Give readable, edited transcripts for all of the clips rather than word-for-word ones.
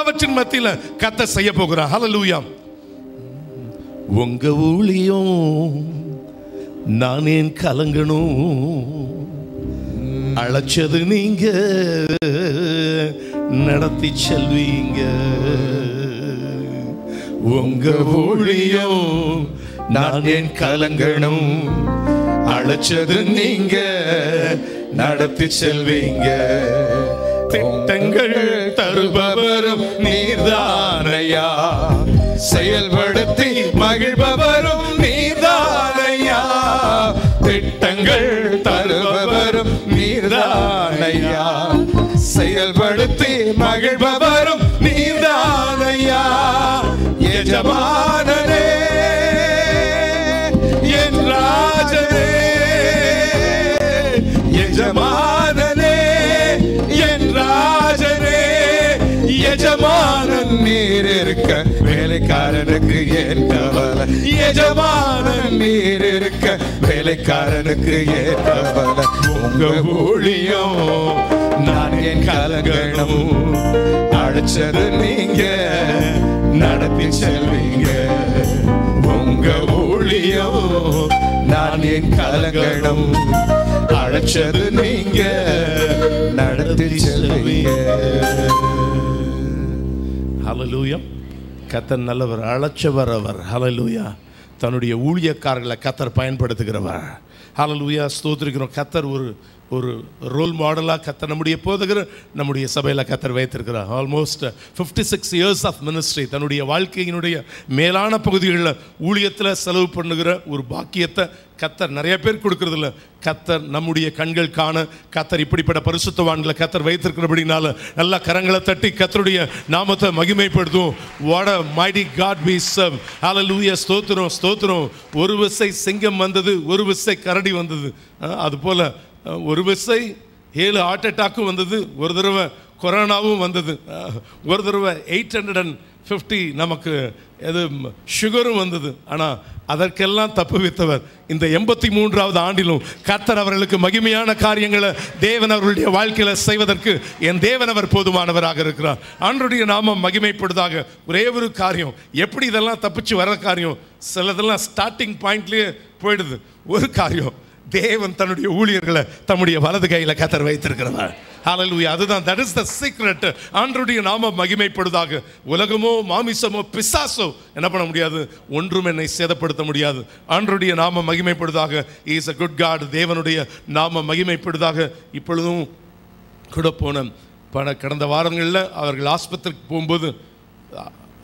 எல்லாவற்றின் மத்தியில கர்த்தர் செய்ய போகிறார். ஹல்லேலூயா. உங்க ஊழியம் நான் ஏன் கலங்கணும், அழைச்சது நீங்க நடத்தி செல்வீங்க. உங்க ஊழியம் நான் ஏன் கலங்கணும், அழைச்சது நீங்க நடத்தி செல்வீங்க. திட்டங்கள் தருபவரும் நீர்தானையா, செயல்படுத்தி மகிழ்பவரும் நீர்தானையா. திட்டங்கள் தருபவரும் நீர்தானையா, செயல்படுத்தி மகிழ்பவரும் நீர்தானையா. எஜமானனே என் ராஜனே, எஜமானனே என் ராஜனே. எஜமானன் நீர் இருக்க வேலைக்காரனுக்கு ஏன் கவலை, எஜமானன் நீர் இருக்க வேலைக்காரனுக்கு ஏன் கவலை. உங்க ஊழியம் நான் ஏன் கலங்கணும், அழைச்சது நீங்க நடத்தி செல்வீங்க. உங்க ஊழியம் நான் ஏன் கலங்கணும், அழைச்சது நீங்க நடத்தி செல்வீங்க. ஹல்லேலூயா. கர்த்தர் நல்லவர், அழைச்சவர் அவர். ஹல்லேலூயா. தன்னுடைய ஊழியக்காரர்களை கர்த்தர் பயன்படுத்துகிறவர். ஹல்லேலூயா. ஸ்தோத்திரிக்கிறோம். கர்த்தர் ஒரு ரோல் மாடலாக கர்த்தர் நம்முடைய போதகர் நம்முடைய சபையில் கர்த்தர் வைத்திருக்கிறார். ஆல்மோஸ்ட் 56 இயர்ஸ் ஆஃப் மினிஸ்ட்ரி, தன்னுடைய வாழ்க்கையினுடைய மேலான பகுதிகளில் ஊழியத்தில் செலவு பண்ணுகிற ஒரு பாக்கியத்தை கர்த்தர் நிறைய பேர் கொடுக்கறதில்ல. கர்த்தர் நம்முடைய கண்கள் காண கர்த்தர் இப்படிப்பட்ட பரிசுத்தவான்களை கர்த்தர் வைத்திருக்கிறபடினால நல்லா கரங்களை தட்டி கர்த்தருடைய நாமத்தை மகிமைப்படுத்தும். What a mighty God we serve. Hallelujah. ஸ்தோத்திரம் ஸ்தோத்திரம். ஒரு விசை சிங்கம் வந்தது, ஒரு விசை கரடி வந்தது. அதுபோல் ஒரு விசை 7 ஹார்ட் அட்டாக்கும் வந்தது, ஒரு தடவை கொரோனாவும் வந்தது, ஒரு தடவை 850 நமக்கு எது சுகரும் வந்தது. ஆனால் அதற்கெல்லாம் தப்பு வைத்தவர் இந்த 83வது ஆண்டிலும் கர்த்தர் அவர்களுக்கு மகிமையான காரியங்களை தேவன் அவர்களுடைய வாழ்க்கையில் செய்வதற்கு என் தேவன் அவர் போதுமானவராக இருக்கிறார். ஆண்டவருடைய நாமம் மகிமைப்படுவதாக. ஒரே ஒரு காரியம், எப்படி இதெல்லாம் தப்பிச்சு வர காரியம், சிலதெல்லாம் ஸ்டார்டிங் பாயிண்ட்லேயே போயிடுது. ஒரு காரியம், தேவன் தன்னுடைய ஊழியர்களை தம்முடைய வலது கையில் கர்த்தர் வைத்திருக்கிறார். ஹல்லேலூயா. அதுதான், that is the secret. ஆண்டவருடைய நாமம் மகிமைப்படுவதாக. உலகமோ மாமிசமோ பிசாசோ என்ன பண்ண முடியாது, ஒன்றும் என்னை சேதப்படுத்த முடியாது. ஆண்டவருடைய நாமம் மகிமைப்படுவதாக. He is a good God. தேவனுடைய நாமம் மகிமைப்படுவதாக. இப்பொழுதும் கூட போன கடந்த வாரங்களில் அவர்கள் ஆஸ்பத்திரிக்கு போகும்போது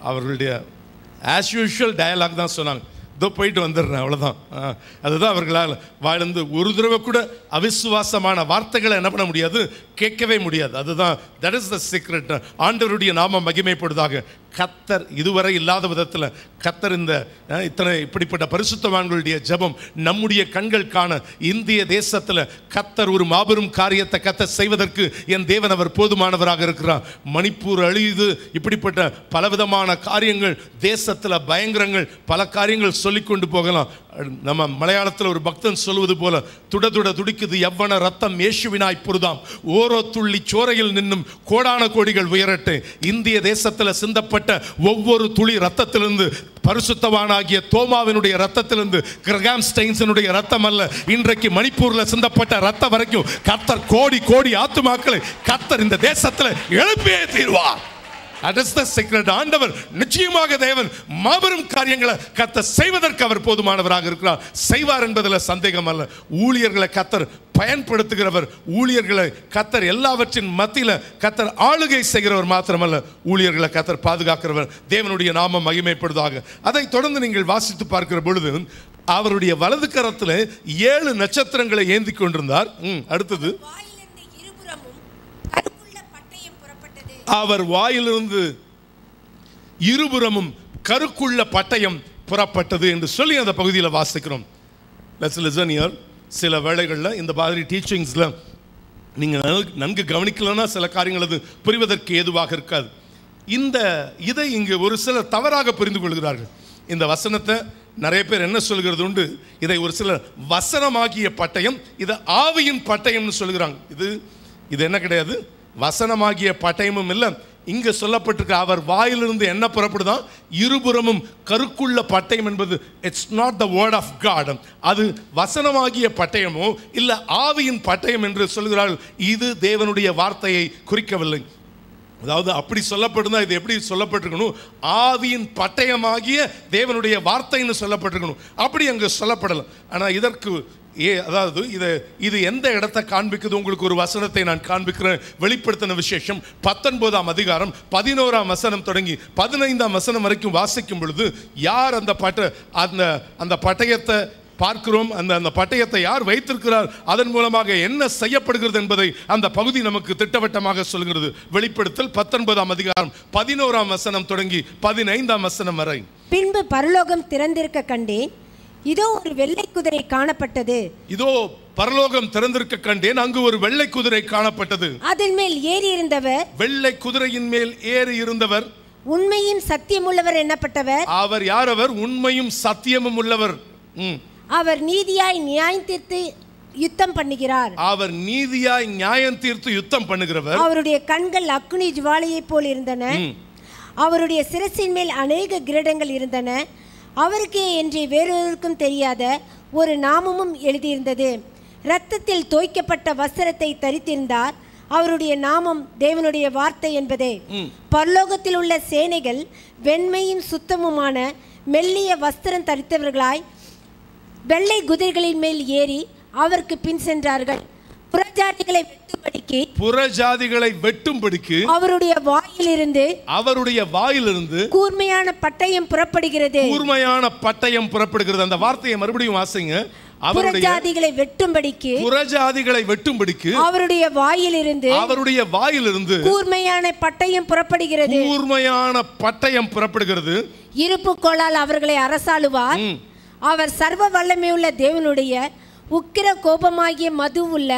அவர்களுடைய ஆஸ் யூஷுவல் டயலாக் தான் சொன்னாங்க, இதோ போயிட்டு வந்துடுறேன், அவ்வளோதான். அதுதான் அவர்களால் வாழ்ந்து ஒரு தடவை கூட அவிசுவாசமான வார்த்தைகளை என்ன பண்ண முடியாது, கேட்கவே முடியாது. அதுதான், தட் இஸ் த சீக்ரெட். ஆண்டவருடைய நாமம் மகிமைப்படுவதாக. கர்த்தர் இதுவரை இல்லாத விதத்தில் கர்த்தர் இந்த இப்படிப்பட்ட பரிசுத்தவான்களுடைய ஜெபம் நம்முடைய கண்கள் காண இந்திய தேசத்தில் கர்த்தர் ஒரு மாபெரும் காரியத்தை கர்த்தர் செய்வதற்கு என் தேவன் அவர் போதுமானவராக இருக்கிறார். மணிப்பூர் அழியுது, இப்படிப்பட்ட பலவிதமான காரியங்கள் தேசத்தில் பயங்கரங்கள் பல காரியங்கள் சொல்லிக்கொண்டு போகலாம். நம்ம மலையாளத்தில் ஒரு பக்தன் சொல்வது போல, துட துடிக்குது எவ்வன ரத்தம் இயேசுவினாய் புருதாம், ஓரோ துள்ளி சோரையில் நின்னும் கோடான கோடிகள் உயரட்டு. இந்திய தேசத்தில் சிந்தப்பட்ட ஒவ்வொரு துளி ரத்தத்திலிருந்து, பரிசுத்தவானாகிய தோமாவினுடைய ரத்தத்திலிருந்து, கிரகாம் ஸ்டெயின்ஸனுடைய ரத்தம் அல்ல, இன்றைக்கு மணிப்பூரில் சிந்தப்பட்ட ரத்தம் வரைக்கும் கர்த்தர் கோடி கோடி ஆத்துமாக்களை கர்த்தர் இந்த தேசத்தில் எழுப்பியே தீர்வார். That is the secret. ஆண்டவர் நிச்சயமாக தேவன் மாபெரும் காரியங்களை கர்த்தர் செய்வதற்கு அவர் போதுமானவராக இருக்கிறார். செய்வார் என்பதில் சந்தேகம் அல்ல. ஊழியர்களை கர்த்தர் பயன்படுத்துகிறவர், ஊழியர்களை கர்த்தர் எல்லாவற்றின் மத்தியில் கர்த்தர் ஆளுகை செய்கிறவர் மாத்திரமல்ல, ஊழியர்களை கர்த்தர் பாதுகாக்கிறவர். தேவனுடைய நாமம் மகிமைப்படுவதாக. அதை தொடர்ந்து நீங்கள் வாசித்து பார்க்கிற பொழுது அவருடைய வலது கரத்தில் 7 நட்சத்திரங்களை ஏந்தி கொண்டிருந்தார். அடுத்தது, அவர் வாயிலிருந்து இருபுறமும் கருக்குள்ள பட்டயம் புறப்பட்டது என்று சொல்லி அந்த பகுதியில் வாசிக்கிறோம். Let's listen here. சில வேளைகளில் இந்த மாதிரி டீச்சிங்ஸில் நீங்கள் நன்கு கவனிக்கலன்னா சில காரியங்கள் அது புரிவதற்கு ஏதுவாக இருக்காது. இதை இங்கு ஒரு சிலர் தவறாக புரிந்து கொள்கிறார்கள். இந்த வசனத்தை நிறைய பேர் என்ன சொல்கிறது உண்டு, இதை ஒரு சிலர் வசனமாகிய பட்டயம், இது ஆவியின் பட்டயம்னு சொல்கிறாங்க. இது என்ன கிடையாது, வசனமாகிய பட்டயமும் இல்லை, இங்க சொல்லப்பட்டிருக்க அவர் வாயிலிருந்து என்ன புறப்படுதான்? இருபுறமும் கருக்குள்ள பட்டயம் என்பது it's not the word of God. அது வசனமாகிய பட்டயமோ இல்ல ஆவியின் பட்டயம் என்று சொல்கிறார்கள். இது தேவனுடைய வார்த்தையை குறிக்கவில்லை. அதாவது அப்படி சொல்லப்படுதா, இது எப்படி சொல்லப்பட்டிருக்கணும்? ஆவியின் பட்டயமாகிய தேவனுடைய வார்த்தைன்னு சொல்லப்பட்டிருக்கணும். அப்படி அங்கு சொல்லப்படலை. ஆனால் இதற்கு அதாவது இது எந்த இடத்தை காண்பிக்குது? உங்களுக்கு ஒரு வசனத்தை நான் காண்பிக்கிறேன். வெளிப்படுத்தின விசேஷம் 19ஆம் அதிகாரம் 11ஆம் வசனம் தொடங்கி 15ஆம் வசனம் வரைக்கும் வாசிக்கும் பொழுது யார் அந்த பட்டயத்தை பார்க்கிறோம்? அந்த பட்டயத்தை யார் வைத்திருக்கிறார்? அதன் மூலமாக என்ன செய்யப்படுகிறது என்பதை அந்த பகுதி நமக்கு திட்டவட்டமாக சொல்கிறது. வெளிப்படுத்தல் 19ஆம் அதிகாரம் 11ஆம் வசனம் தொடங்கி 15ஆம் வசனம் வரை. பின்பு பரலோகம் திறந்திருக்க கண்டேன், இதோ ஒரு வெள்ளை குதிரை காணப்பட்டது. இதோ பரலோகம் திறந்திருக்க கண்டேன், அங்கு ஒரு வெள்ளை குதிரை காணப்பட்டது. அதன் மேல் ஏறி இருந்தவர், வெள்ளை குதிரையின் மேல் ஏறி இருந்தவர் உண்மையும் சத்தியம் உள்ளவர் என்னப்பட்டவர். அவர் யார்? அவர் உண்மையும் சத்தியமும் உள்ளவர். அவர் நீதியாய் நியாயம் தீர்த்து யுத்தம் பண்ணுகிறார். அவர் நீதியாய் நியாயம் தீர்த்து யுத்தம் பண்ணுகிறவர். அவருடைய கண்கள் அக்னி ஜுவாலையை போல் இருந்தன. அவருடைய சிரசின் மேல் அநேக கிரீடங்கள் இருந்தன. அவருக்கே என்று வேறொருக்கும் தெரியாத ஒரு நாமமும் எழுதியிருந்தது. இரத்தத்தில் தோய்க்கப்பட்ட வஸ்திரத்தை தரித்திருந்தார். அவருடைய நாமம் தேவனுடைய வார்த்தை என்பதே. பரலோகத்தில் உள்ள சேனைகள் வெண்மையும் சுத்தமுமான மெல்லிய வஸ்திரம் தரித்தவர்களாய் வெள்ளை குதிரைகளின் மேல் ஏறி அவருக்கு பின் சென்றார்கள். புறஜாதிகளை வெட்டும்படிக்கு அவருடைய வாயிலிருந்து கூர்மையான பட்டயம் புறப்படுகிறது. கூர்மையான பட்டயம் புறப்படுகிறது. அந்த வார்த்தையை மறுபடியும் வாசிங்க. புறஜாதிகளை வெட்டும்படிக்கு அவருடைய வாயிலிருந்து கூர்மையான பட்டயம் புறப்படுகிறது. இருப்பு கோலால் அவர்களை அரசாளுவார். அவர் சர்வ வல்லமையுள்ள தேவனுடைய உக்கிர கோபமாகிய மது உள்ள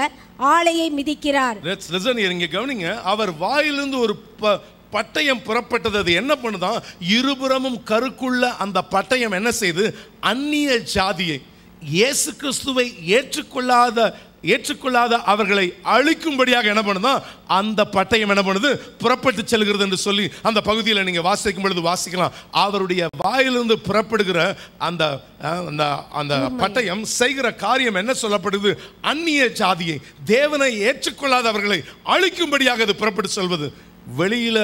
ஆளையை மிதிக்கிறார். இங்க கவனிங்க. அவர் வாயிலிருந்து ஒரு பட்டயம் புறப்பட்டது. அது என்ன பண்ணுதான்? இருபுறமும் கருக்குள்ள அந்த பட்டயம் என்ன செய்து அந்நிய ஜாதியை, இயேசு கிறிஸ்துவை ஏற்றுக்கொள்ளாத அவர்களை அழிக்கும்படியாக என்ன பண்ணுதான்? அந்த பட்டயம் என்ன பண்ணுது? புறப்பட்டு செல்கிறது என்று சொல்லி அந்த பகுதியில் நீங்க வாசிக்கும் பொழுது வாசிக்கலாம். அவருடைய வாயிலிருந்து புறப்படுகிற அந்த அந்த பட்டயம் செய்கிற காரியம் என்ன சொல்லப்படுது? அந்நிய ஜாதியை, தேவனை ஏற்றுக்கொள்ளாதவர்களை அழிக்கும்படியாக அது புறப்பட்டு செல்வது. வெளியில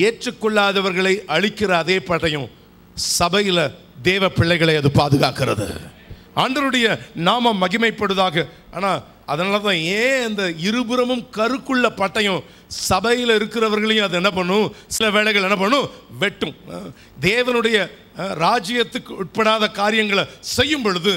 ஏற்றுக்கொள்ளாதவர்களை அழிக்கிற அதே பட்டயம் சபையில தேவ பிள்ளைகளை அது பாதுகாக்கிறது. ஆண்டவருடைய நாமம் மகிமைப்படுவதாக. ஆனால் அதனால தான் ஏன் இந்த இருபுறமும் கருக்குள்ள பட்டயம் சபையில் இருக்கிறவர்களையும் அது என்ன பண்ணும்? சில வேளைகள் என்ன பண்ணும்? வெட்டும். தேவனுடைய ராஜ்யத்துக்கு உட்படாத காரியங்களை செய்யும் பொழுது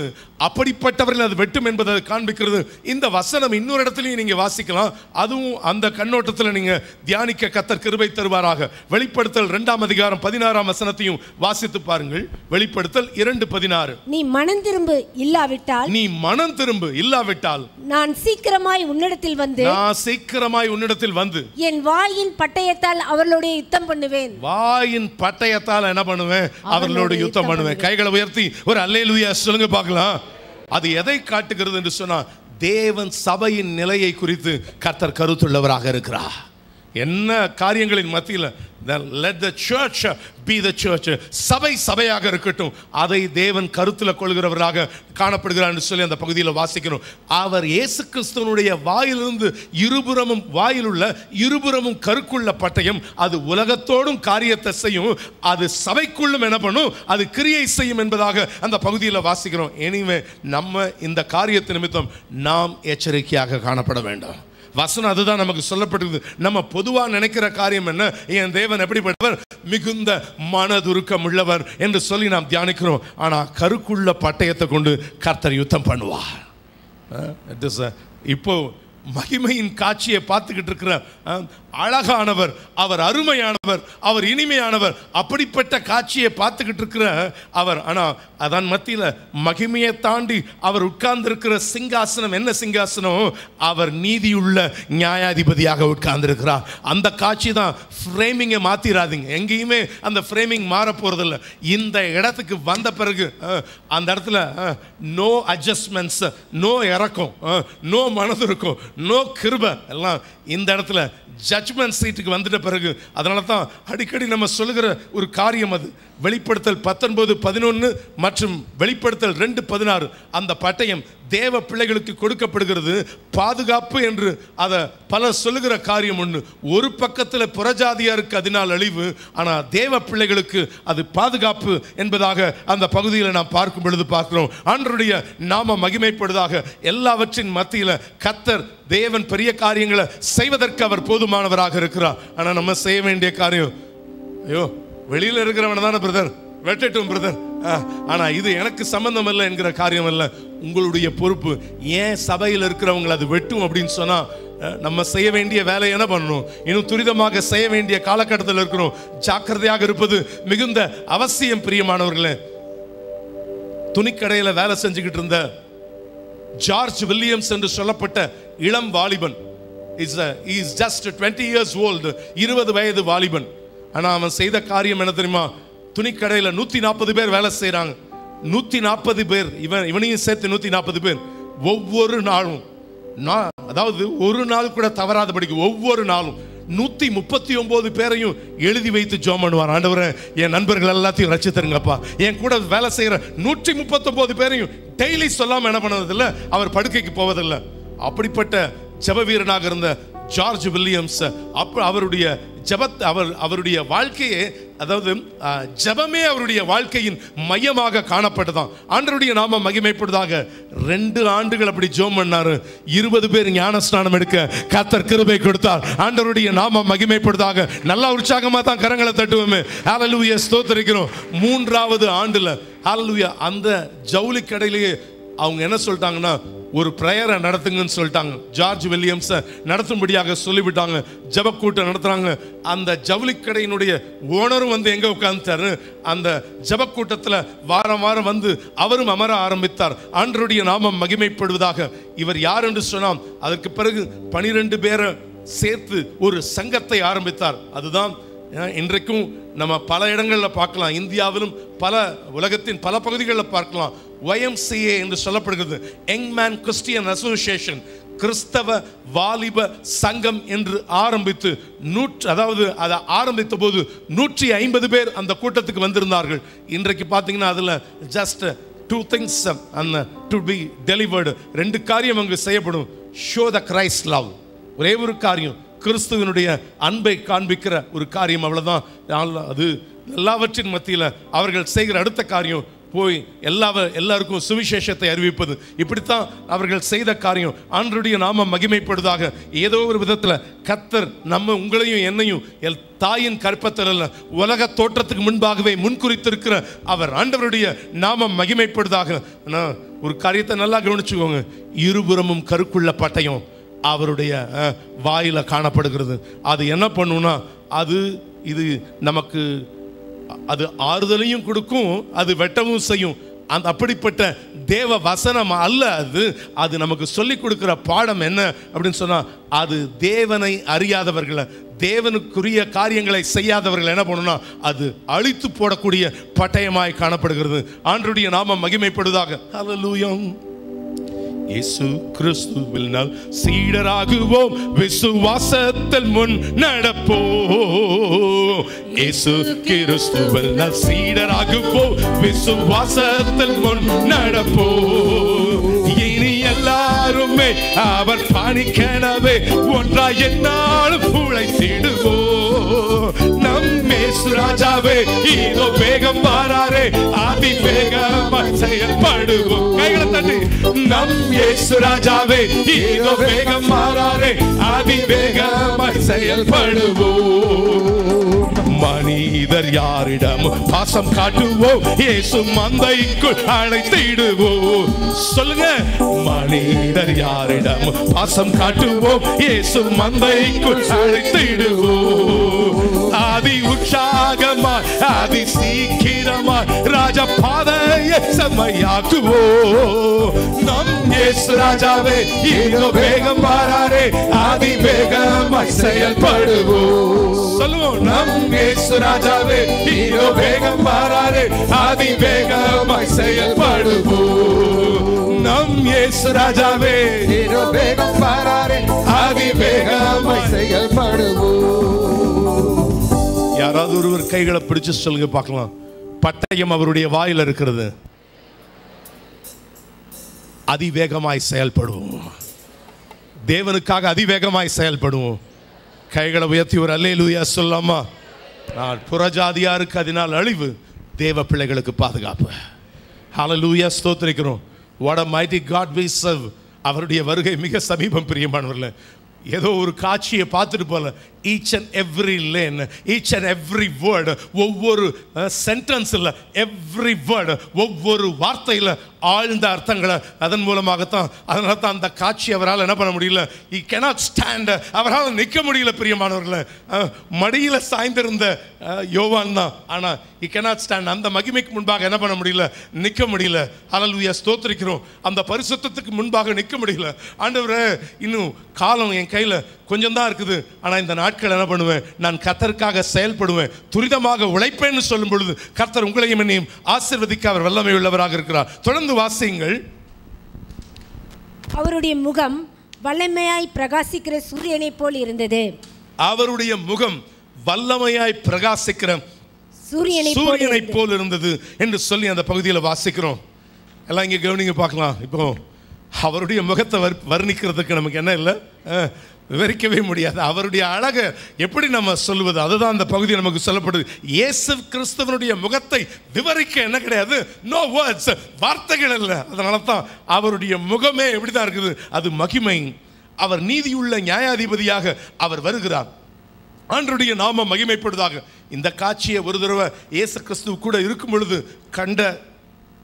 அப்படிப்பட்டவர்கள் அது வெட்டும் என்பதை காண்பிக்கிறது. இந்த வசனம் இன்னொரு இடத்துலையும் நீங்க வாசிக்கலாம். அதுவும் அந்த கண்ணோட்டத்தில் நீங்க தியானிக்க கர்த்தர் கிருபை தருவாராக. வெளிப்படுத்தல் 2ஆம் அதிகாரம் 16ஆம் வசனத்தையும் வாசித்து பாருங்கள். வெளிப்படுத்தல் 2:16. நீ மனம் திரும்பு இல்லாவிட்டால் நான் சீக்கிரமாய் உன்னிடத்தில் வந்து என் வாயின் பட்டயத்தால் அவர்களோட யுத்தம் பண்ணுவேன். வாயின் பட்டயத்தால் என்ன பண்ணுவேன்? அவர்களோட யுத்தம் பண்ணுவேன். கைகளை உயர்த்தி ஒரு அல்லேலூயா சொல்லுங்க பார்க்கலாம். அது எதை காட்டுகிறது என்று சொன்னா, தேவன் சபையின் நிலையை குறித்து கர்த்தர் கருத்துள்ளவராக இருக்கிறார். என்ன காரியங்களின் மத்தியில் let the church be the church, சபை சபையாக இருக்கட்டும், அதை தேவன் கருத்தில் கொள்கிறவராக காணப்படுகிறார் என்று சொல்லி அந்த பகுதியில் வாசிக்கிறோம். அவர் இயேசு கிறிஸ்துவனுடைய வாயிலிருந்து இருபுறமும் கருக்குள்ள பட்டயம் அது உலகத்தோடும் காரியத்தை செய்யும், அது சபைக்குள்ளும் என்ன பண்ணும்? அது கிரியை செய்யும் என்பதாக அந்த பகுதியில் வாசிக்கிறோம். எனிவே நம்ம இந்த காரியத்து நிமித்தம் நாம் எச்சரிக்கையாக காணப்பட வேண்டும். வசனம் அதுதான் நமக்கு சொல்லப்பட்டது. நம்ம பொதுவாக நினைக்கிற காரியம் என்ன? என் தேவன் எப்படிப்பட்டவர்? மிகுந்த மனதுருக்கம் உள்ளவர் என்று சொல்லி நாம் தியானிக்கிறோம். ஆனால் கருக்குள்ள பட்டயத்தை கொண்டு கர்த்தர் யுத்தம் பண்ணுவார். இப்போ மகிமையின் காட்சியை பார்த்துக்கிட்டு இருக்கிற அழகானவர், அவர் அருமையானவர், அவர் இனிமையானவர், அப்படிப்பட்ட காட்சியை பார்த்துக்கிட்டு இருக்கிற அவர். ஆனால் அதன் மத்தியில் மகிமையை தாண்டி அவர் உட்கார்ந்து இருக்கிற சிங்காசனம் என்ன சிங்காசனம்? அவர் நீதியுள்ள நியாயாதிபதியாக உட்கார்ந்து இருக்கிறார். அந்த காட்சி தான். ஃப்ரேமிங்கை மாத்திராதீங்க. எங்கேயுமே அந்த ஃப்ரேமிங் மாற போறதில்லை. இந்த இடத்துக்கு வந்த பிறகு அந்த இடத்துல நோ அட்ஜஸ்ட்மெண்ட்ஸ், நோ இறக்கம், நோ மனது இருக்கும், நோ கிருபை, எல்லாம் இந்த இடத்துல ஜட்ஜ்மெண்ட் சீட்டுக்கு வந்துட்ட பிறகு, அதனால தான் அடிக்கடி நம்ம சொல்லுகிற ஒரு காரியம் அது. வெளிப்படுத்தல் 19:11 மற்றும் வெளிப்படுத்தல் 2:16 அந்த பட்டயம் தேவ பிள்ளைகளுக்கு கொடுக்கப்படுகிறது. பாதுகாப்பு என்று அதை பல சொல்லுகிற காரியம் ஒன்று. ஒரு பக்கத்தில் புறஜாதியாருக்கு அதனால் அழிவு, ஆனால் தேவ பிள்ளைகளுக்கு அது பாதுகாப்பு என்பதாக அந்த பகுதியில் நாம் பார்க்கும் பொழுது பார்க்கிறோம். ஆண்டவருடைய நாம மகிமைப்படுவதாக. எல்லாவற்றின் மத்தியில் கர்த்தர் தேவன் பெரிய காரியங்களை செய்வதற்கு அவர் போதுமானவராக இருக்கிறார். ஆனால் நம்ம செய்ய வேண்டிய காரியம், ஐயோ வெளியில் இருக்கிறவன தானே பிரதர், வெட்டட்டும் பிரதர், ஆனால் இது எனக்கு சம்பந்தம் இல்லை என்கிற காரியம் இல்லை. உங்களுடைய பொறுப்பு. ஏன் சபையில் இருக்கிறவங்களை அது வெட்டும் அப்படின்னு சொன்னால், நம்ம செய்ய வேண்டிய வேலை என்ன பண்ணணும்? இன்னும் துரிதமாக செய்ய வேண்டிய காலகட்டத்தில் இருக்கிறோம். ஜாக்கிரதையாக இருப்பது மிகுந்த அவசியம். பிரியமானவர்களே, துணிக்கடையில் வேலை செஞ்சுக்கிட்டு இருந்த ஜார்ஜ் வில்லியம்ஸ் என்று சொல்லப்பட்ட இளம் வாலிபன், இஸ் ஜஸ்ட் 20 years old, 20 வயது வாலிபன். ஆனால் அவன் செய்த காரியம் என்ன தெரியுமா? துணிக்கடையில் 140 பேர் வேலை செய்கிறாங்க. 140 பேர், இவனையும் சேர்த்து 140 பேர். ஒவ்வொரு நாளும், அதாவது ஒரு நாள் கூட தவறாதபடிக்கு ஒவ்வொரு நாளும் 139 பேரையும் எழுதி வைத்து ஜெபம் பண்ணுவார். ஆண்டவரே, என் நண்பர்கள் எல்லாத்தையும் ரட்சித்தருங்கப்பா. என் கூட வேலை செய்கிற 139 பேரையும் டெய்லி சொல்லாமல் என்ன பண்ணதில்லை, அவர் படுக்கைக்கு போவதில்லை. அப்படிப்பட்ட ஜெப வீரனாக இருந்த ஜார்ஜ் வில்லியம்ஸ், அவருடைய அவருடைய வாழ்க்கையே, அதாவது ஜெபமே அவருடைய வாழ்க்கையின் மையமாக காணப்பட்டதான். ஆண்டவருடைய நாம மகிமைப்படுவதாக. 2 ஆண்டுகள் அப்படி ஜெபம் பண்ணாரு. 20 பேர் ஞானஸ்நானம் எடுக்க கர்த்தர் கிருபை கொடுத்தார். ஆண்டவருடைய நாம மகிமைப்படுவதாக. நல்லா உற்சாகமா தான் கரங்களை தட்டுவோமே. ஹல்லேலூயா, ஸ்தோத்திரிக்கிறோம். 3வது ஆண்டுல ஹல்லேலூயா, அந்த ஜவுளி கடையிலேயே அவங்க என்ன சொல்லிட்டாங்கன்னா, ஒரு பிரேயரை நடத்துங்கன்னு சொல்லிட்டாங்க. ஜார்ஜ் வில்லியம்ஸை நடத்தும்படியாக சொல்லிவிட்டாங்க. ஜெபக்கூட்டம் நடத்துறாங்க. அந்த ஜவுளிக்கடையினுடைய ஓனரும் வந்து எங்கே உட்கார்ந்துட்டாரு, அந்த ஜெபக்கூட்டத்தில் வாரம் வாரம் வந்து அவரும் அமர ஆரம்பித்தார். ஆண்டவருடைய நாமம் மகிமைப்படுவதாக. இவர் யார் என்று சொன்னான். அதற்கு பிறகு 12 பேரை சேர்த்து ஒரு சங்கத்தை ஆரம்பித்தார். அதுதான் இன்றைக்கும் நம்ம பல இடங்களில் பார்க்கலாம். இந்தியாவிலும் பல உலகத்தின் பல பகுதிகளில் பார்க்கலாம். YMCA என்று சொல்லப்படுகிறது, யங் மேன் கிறிஸ்டியன் அசோசியேஷன், கிறிஸ்தவ வாலிப சங்கம் என்று ஆரம்பித்து அதாவது அதை ஆரம்பித்த போது 150 பேர் அந்த கூட்டத்துக்கு வந்திருந்தார்கள். இன்றைக்கு பார்த்தீங்கன்னா அதில் just 2 things to be delivered. 2 காரியம் அங்கு செய்யப்படும். ஷோ த கிரைஸ்ட் லவ், ஒரே ஒரு காரியம், கிறிஸ்துவனுடைய அன்பை காண்பிக்கிற ஒரு காரியம், அவ்வளவுதான். அது எல்லாவற்றின் மத்தியில் அவர்கள் செய்கிற அடுத்த காரியம் போய் எல்லாருக்கும் சுவிசேஷத்தை அறிவிப்பது. இப்படித்தான் அவர்கள் செய்த காரியம். ஆண்டவருடைய நாமம் மகிமைப்படுவதாக. ஏதோ ஒரு விதத்தில் கர்த்தர் உங்களையும் என்னையும் தாயின் கற்பத்தில் அல்ல, உலக தோற்றத்துக்கு முன்பாகவே முன்குறித்திருக்கிற அவர். ஆண்டவருடைய நாமம் மகிமைப்படுவதாக. ஒரு காரியத்தை நல்லா கவனிச்சுக்கோங்க. இருபுறமும் கருக்குள்ள பட்டயம் அவருடைய வாயில காணப்படுகிறது. அது என்ன பண்ணுனா, இது நமக்கு அது ஆறுதலையும் கொடுக்கும், அது வெட்டவும் செய்யும். அந்த அப்படிப்பட்ட தேவ வசனம் அல்ல அது நமக்கு சொல்லிக் கொடுக்கிற பாடம் என்ன அப்படின்னு சொன்னா, அது தேவனை அறியாதவர்களை, தேவனுக்குரிய காரியங்களை செய்யாதவர்கள் என்ன பண்ணுனா, அது அழித்து போடக்கூடிய பட்டயமாய் காணப்படுகிறது. ஆண்டவருடைய நாமம் மகிமைப்படுவதாக. ஹல்லேலூயா. இயேசு கிறிஸ்துவில் நாம் சீடராகுவோம், விசுவாசத்தில் முன் நடப்போம். இயேசு கிறிஸ்துவில் நாம் சீடராகுவோம், விசுவாசத்தில் முன் நடப்போம். இனி எல்லாருமே அவர் பணிக்கெனவே ஒன்றாய் என்னாலும் உழைத்திடுவோம். நம் இயேசு ராஜாவே இதோ வேகம் வாராரே, அதி வேகமாய் செயல்படுவோம். கைகளை தட்டி, நம் இயேசு ராஜாவே இதோ வேகம் வாராரே, அதி வேகமாய் செயல்படுவோம். மனிதர் யாரிடம் பாசம் காட்டுவோம், இயேசு மந்தைக்குள் அழைத்திடுவோம். சொல்லுங்க, மனிதர் யாரிடம் பாசம் காட்டுவோம், இயேசு மந்தைக்குள் அழைத்திடுவோம். ஆதி உற்சாகமாய் ஆதி சீக்கிரமாய் ராஜ பாதையை செம்மையாக்குவோம். நம் இயேசு ராஜாவே இதோ வேகம் வாராரே, ஆதி வேகமாய் செயல்படுவோம். சொல்லுவோம், நம் இயேசு ராஜாவே இதோ வேகம் வாராரே, ஆதி வேகமாய் செயல்படுவோம். நம் இயேசு ராஜாவே இதோ வேகம் வாராரே, அதிவேகமாய் செயல்படுவோம். யாராவது ஒருவர் கைகளை பிடிச்சு சொல்லுங்க பார்க்கலாம். பட்டயம் அவருடைய வாயில் இருக்கிறது. அதிவேகமாய் செயல்படுவோம். தேவனுக்காக அதிவேகமாய் செயல்படுவோம். கைகளை உயர்த்தி ஒரு அல்லேலூயா சொல்லாமா? நான் புறஜாதியாருக்கு அதனால் அழிவு, தேவ பிள்ளைகளுக்கு பாதுகாப்பு. ஹல்லேலூயா, ஸ்தோத்திரிக்கிறோம். What a mighty God we serve. அவருடைய வருகை மிக சமீபம் பிரியமானவர்களே. ஏதோ ஒரு காட்சியை பார்த்துட்டு போல, each and every line, each and every word, ஒவ்வொரு சென்டென்ஸில் எவ்ரி வேர்டு, ஒவ்வொரு வார்த்தையில் ஆழ்ந்த அர்த்தங்களை அதன் மூலமாகத்தான். அதனால தான் அந்த காட்சி அவரால் என்ன பண்ண முடியல, he cannot stand, அவரால் நிற்க முடியல பிரியமானவர்களே. மடியில் சாய்ந்திருந்த யோவான் தான், ஆனால் he cannot stand, அந்த மகிமைக்கு முன்பாக என்ன பண்ண முடியல, நிற்க முடியல. ஹல்லேலூயா, ஸ்தோத்திரிக்கிறோம். அந்த பரிசுத்தத்துக்கு முன்பாக நிற்க முடியல. ஆண்டவரே, இன்னும் காலம் என் கையில் கொஞ்சம் தான் இருக்குது, ஆனால் இந்த நாட்கள் என்ன பண்ணுவேன், நான் கர்த்தருக்காக செயல்படுவேன், துரிதமாக உழைப்பேன்னு சொல்லும் பொழுது கர்த்தர் உங்களையும் என்னையும் ஆசீர்வதிக்க அவர் வல்லமை உள்ளவராக இருக்கிறார். தொடர்ந்து வாசியுங்கள். அவருடைய முகம் வல்லமையாய் பிரகாசிக்கிற சூரியனை போல் இருந்தது. அவருடைய முகம் வல்லமையாய் பிரகாசிக்கிற சூரியனை போல் இருந்தது என்று சொல்லி அந்த பகுதியில் வாசிக்கிறோம். எல்லாம் இங்கே கவனிங்க பார்க்கலாம். இப்போ அவருடைய முகத்தை வர்ணிக்கிறதுக்கு நமக்கு என்ன இல்லை, விவரிக்கவே முடியாது. அவருடைய அழகை எப்படி நம்ம சொல்லுவது, அதுதான் அந்த பகுதி நமக்கு சொல்லப்படுது. இயேசு கிறிஸ்துவனுடைய முகத்தை விவரிக்க என்ன கிடையாது, நோ வேர்ட்ஸ், வார்த்தைகள் இல்லை. அதனால தான் அவருடைய முகமே எப்படி தான் இருக்குது, அது மகிமை. அவர் நீதியுள்ள நியாயாதிபதியாக அவர் வருகிறார். ஆண்டவருடைய நாமம் மகிமைப்படுவதாக. இந்த காட்சியை ஒரு தடவை இயேசு கிறிஸ்து கூட இருக்கும் பொழுது கண்ட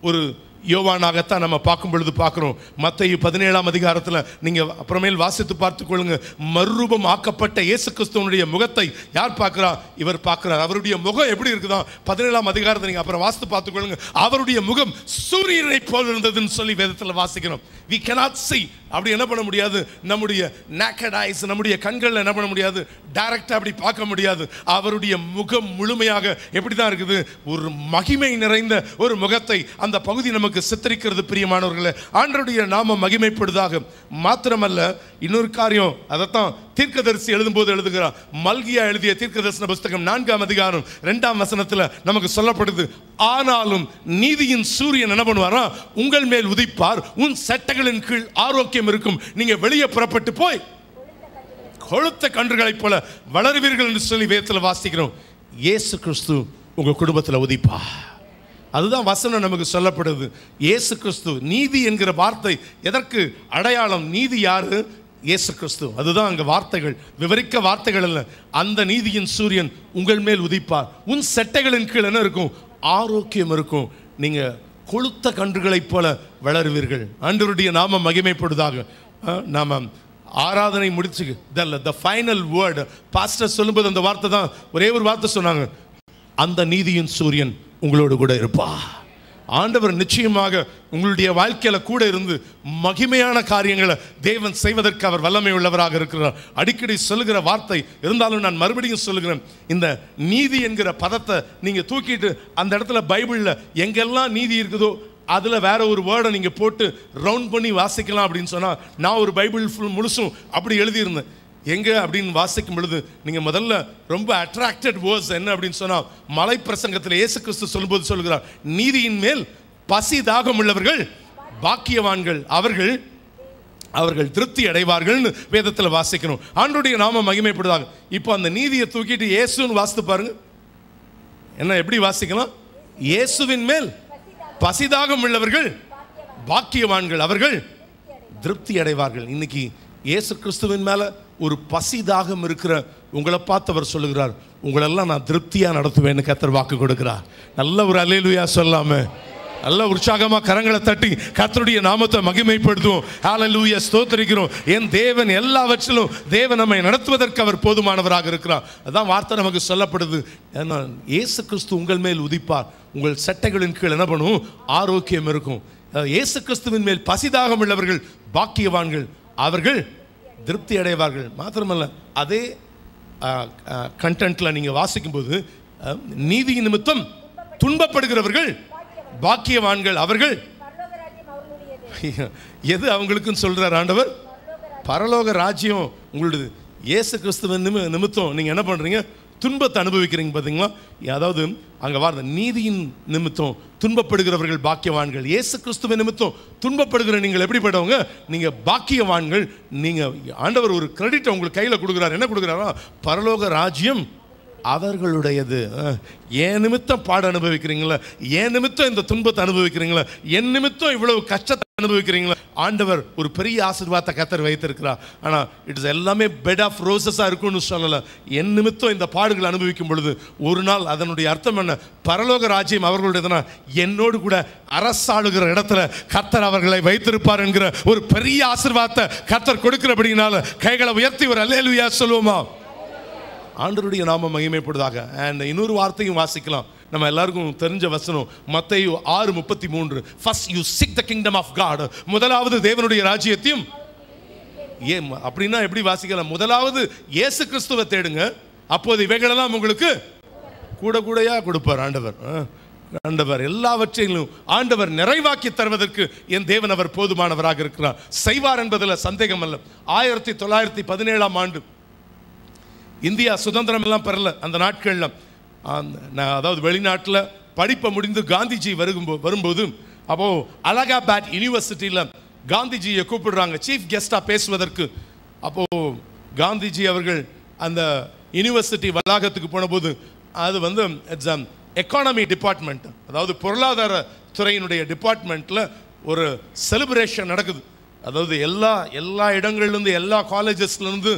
ஒரு யோவானாகத்தான் நம்ம பார்க்கும் பொழுது பார்க்குறோம். மத்தேயு 17ஆம் அதிகாரத்தில் நீங்கள் அப்புறமேல் வாசித்து பார்த்து கொள்ளுங்க. மறுரூபம் ஆக்கப்பட்ட இயேசு கிறிஸ்துவனுடைய முகத்தை யார் பார்க்குறா, இவர் பார்க்குறார். அவருடைய முகம் எப்படி இருக்குதா, 17ஆம் அதிகாரத்தை நீங்கள் அப்புறம் வாசித்து பார்த்து கொள்ளுங்க. அவருடைய முகம் சூரியனை போல் இருந்ததுன்னு சொல்லி வேதத்தில் வாசிக்கிறோம். we cannot see, அப்படி என்ன பண்ண முடியாது, நம்முடைய naked eyes, நம்முடைய கண்களில் என்ன பண்ண முடியாது, டைரக்டாக அப்படி பார்க்க முடியாது. அவருடைய முகம் முழுமையாக எப்படி தான் இருக்குது, ஒரு மகிமை நிறைந்த ஒரு முகத்தை அந்த பகுதி நமக்கு சித்தரிக்கிறது பிரியமானவர்களே. ஆண்டவருடைய நாமம் மகிமைப்படுவதாக. மாத்திரமல்ல, இன்னொரு காரியம், அதைத்தான் தீர்க்கதரிசி எழுதும்போது எழுதுகிறார். மல்கியா எழுதிய தீர்க்கதரிசன புஸ்தகம் 4ஆம் அதிகாரம் 2ஆம் வசனத்தில் நமக்கு சொல்லப்படுது, ஆனாலும் நீதியின் சூரியன் என்ன பண்ணுவாரா, உங்கள் மேல் உதிப்பார், உன் சட்டைகளின் கீழ் ஆரோக்கியம் இருக்கும், நீங்க வெளியே புறப்பட்டு போய் கொழுத்த கன்றுகளைப் போல வளருவீர்கள் என்று சொல்லி வேதத்தில் வாசிக்கிறோம். இயேசு கிறிஸ்து உங்க குடும்பத்தில் உதிப்பா. அதுதான் வசனம் நமக்கு சொல்லப்படுது. இயேசு கிறிஸ்து, நீதி என்கிற வார்த்தை எதற்கு அடையாளம், நீதி யாரு, இயேசு கிறிஸ்து. அதுதான் அங்கே வார்த்தைகள், விவரிக்க வார்த்தைகள் அல்ல. அந்த நீதியின் சூரியன் உங்கள் மேல் உதிப்பார், உன் செட்டைகளின் கீழ் என்ன இருக்கும், ஆரோக்கியம் இருக்கும், நீங்க கொழுத்த கன்றுகளைப் போல வளருவீர்கள். ஆண்டவருடைய நாமம் மகிமைப்படுவதாக. நாம ஆராதனை முடிச்சு த ஃபைனல் வேர்டு பாஸ்டர் சொல்லும்போது அந்த வார்த்தை தான், ஒரே ஒரு வார்த்தை சொன்னாங்க, அந்த நீதியின் சூரியன் உங்களோடு கூட இருப்பா. ஆண்டவர் நிச்சயமாக உங்களுடைய வாழ்க்கையில கூட இருந்து மகிமையான காரியங்களை தேவன் செய்வதற்கு அவர் வல்லமை உள்ளவராக இருக்கிறார். அடிக்கடி சொல்லுகிற வார்த்தை இருந்தாலும் நான் மறுபடியும் சொல்லுகிறேன், இந்த நீதி என்கிற பதத்தை நீங்க தூக்கிட்டு அந்த இடத்துல பைபிளில் எங்கெல்லாம் நீதி இருக்குதோ அதில் வேற ஒரு வேர்டை நீங்கள் போட்டு ரவுண்ட் பண்ணி வாசிக்கலாம் அப்படின்னு சொன்னால், நான் ஒரு பைபிள் ஃபுல் முழுசும் அப்படி எழுதியிருந்தேன். எங்கே அப்படின்னு வாசிக்கும் பொழுது நீங்கள் முதல்ல ரொம்ப அட்ராக்டட் வேர்ட்ஸ் என்ன அப்படின்னு சொன்னால், மலை பிரசங்கத்தில் இயேசு கிறிஸ்து சொல்லும்போது சொல்கிறார், நீதியின் மேல் பசி தாகம் உள்ளவர்கள் பாக்கியவான்கள், அவர்கள் திருப்தி அடைவார்கள்னு வேதத்தில் வாசிக்கணும். ஆண்டவருடைய நாமம் மகிமைப்படுவதாக. இப்போ அந்த நீதியை தூக்கிட்டு இயேசுன்னு வாசித்து பாருங்க, என்ன எப்படி வாசிக்கலாம், இயேசுவின் மேல் பசிதாகம் உள்ளவர்கள் பாக்கியவான்கள், அவர்கள் திருப்தி அடைவார்கள். இன்னைக்கு இயேசு கிறிஸ்துவின் மேல ஒரு பசிதாகம் இருக்கிற உங்களை பார்த்து அவர் சொல்லுகிறார், உங்களெல்லாம் நான் திருப்தியா நடத்துவேன்னு கர்த்தர் வாக்கு கொடுக்கிறார். நல்ல ஒரு அல்லேலூயா சொல்லாம, நல்ல உற்சாகமா கரங்களை தட்டி கர்த்தருடைய நாமத்தை மகிமைப்படுத்துவோம். ஹல்லேலூயா, ஸ்தோத்திரிக்கிறோம். என் தேவன் எல்லாவற்றிலும் தேவன் நம்மை நடத்துவதற்கு அவர் போதுமானவராக இருக்கிறார். அதான் வார்த்தை நமக்கு சொல்லப்படுது. ஏன்னா இயேசு கிறிஸ்து உங்கள் மேல் உதிப்பார், உங்கள் சட்டைகளின் கீழ் என்ன பண்ணும், ஆரோக்கியம் இருக்கும். இயேசு கிறிஸ்துவின் மேல் பசிதாகம் உள்ளவர்கள் பாக்கியவான்கள், அவர்கள் திருப்தி அடைவார்கள். மாத்திரமல்ல, அதே கண்டென்ட்ல நீங்க வாசிக்கும்போது, நீதி நிமித்தம் துன்பப்படுகிறவர்கள் பாக்கியவான்கள், அவர்கள் எது அவங்களுக்குன்னு சொல்றார் ஆண்டவர், பரலோக ராஜ்யம் உங்களுடைய இயேசு கிறிஸ்துவின் நிமித்தம் நீங்கள் என்ன பண்ணுறீங்க? துன்பத்தை அனுபவிக்கிறீங்க பார்த்தீங்களா? அதாவது அங்கே வார்த்தை நீதியின் நிமித்தம் துன்பப்படுகிறவர்கள் பாக்கியவான்கள். இயேசு கிறிஸ்துவின் நிமித்தம் துன்பப்படுகிற நீங்கள் எப்படிப்பட்டவங்க? நீங்கள் பாக்கியவான்கள். நீங்கள் ஆண்டவர் ஒரு கிரெடிட்டை உங்களுக்கு கையில் கொடுக்குறாரு. என்ன கொடுக்குறாரா? பரலோக ராஜ்யம் அவர்களுடையது. என் நிமித்தம் பாட அனுபவிக்கிறீங்களா? என் நிமித்தம் இந்த துன்பத்தை அனுபவிக்கிறீங்களா? என் நிமித்தம் இவ்வளவு கஷ்டத்தை அனுபவிக்கிறீங்களா? ஆண்டவர் ஒரு பெரிய ஆசீர்வாதத்தை கர்த்தர் வைத்திருக்கிறார். ஆனால் இட்ஸ் எல்லாமே பெட் ஆஃப் ரோசஸாக இருக்கும்னு சொல்லலை. என் நிமித்தம் இந்த பாடுகள் அனுபவிக்கும் பொழுது ஒரு நாள் அதனுடைய அர்த்தம் என்ன? பரலோக ராஜ்யம் அவர்களுடையதுனா என்னோடு கூட அரசாளுகிற இடத்துல கர்த்தர் அவர்களை வைத்திருப்பார் என்கிற ஒரு பெரிய ஆசீர்வாதத்தை கர்த்தர் கொடுக்கிறபடினால கைகளை உயர்த்தி ஒரு அல்லேலூயா சொல்லுவோமா? ஆண்டவருடைய நாமம் மகிமைப்படுவதாக. அண்ட் இன்னொரு வார்த்தையும் வாசிக்கலாம். நம்ம எல்லாருக்கும் தெரிஞ்ச வசனம் மத்தேயு 6:33. First you seek the kingdom of God. முதலாவது தேவனுடைய ராஜ்யத்தையும். ஏன் அப்படின்னா எப்படி வாசிக்கலாம்? முதலாவது இயேசு கிறிஸ்துவை தேடுங்க, அப்போது இவைகளெல்லாம் உங்களுக்கு கூட கூடையா கொடுப்பார் ஆண்டவர். ஆண்டவர் எல்லாவற்றையும் ஆண்டவர் நிறைவாக்கி தருவதற்கு என் தேவன் அவர் போதுமானவராக இருக்கிறார். செய்வார் என்பதில் சந்தேகம் அல்ல. 1917ஆம் ஆண்டு இந்தியா சுதந்திரம் எல்லாம் பெறல. அந்த நாட்களில் அதாவது வெளிநாட்டில் படிப்பை முடிந்து காந்திஜி வரும்போது அப்போது அலகாபாத் யூனிவர்சிட்டியில் காந்திஜியை கூப்பிடுறாங்க சீஃப் கெஸ்டாக பேசுவதற்கு. அப்போது காந்திஜி அவர்கள் அந்த யூனிவர்சிட்டி வளாகத்துக்கு போனபோது அது இட்ஸ் எக்கானமி டிபார்ட்மெண்ட், அதாவது பொருளாதார துறையினுடைய டிபார்ட்மெண்ட்டில் ஒரு செலிப்ரேஷன் நடக்குது. அதாவது எல்லா இடங்கள்லேருந்து எல்லா காலேஜஸ்லேருந்து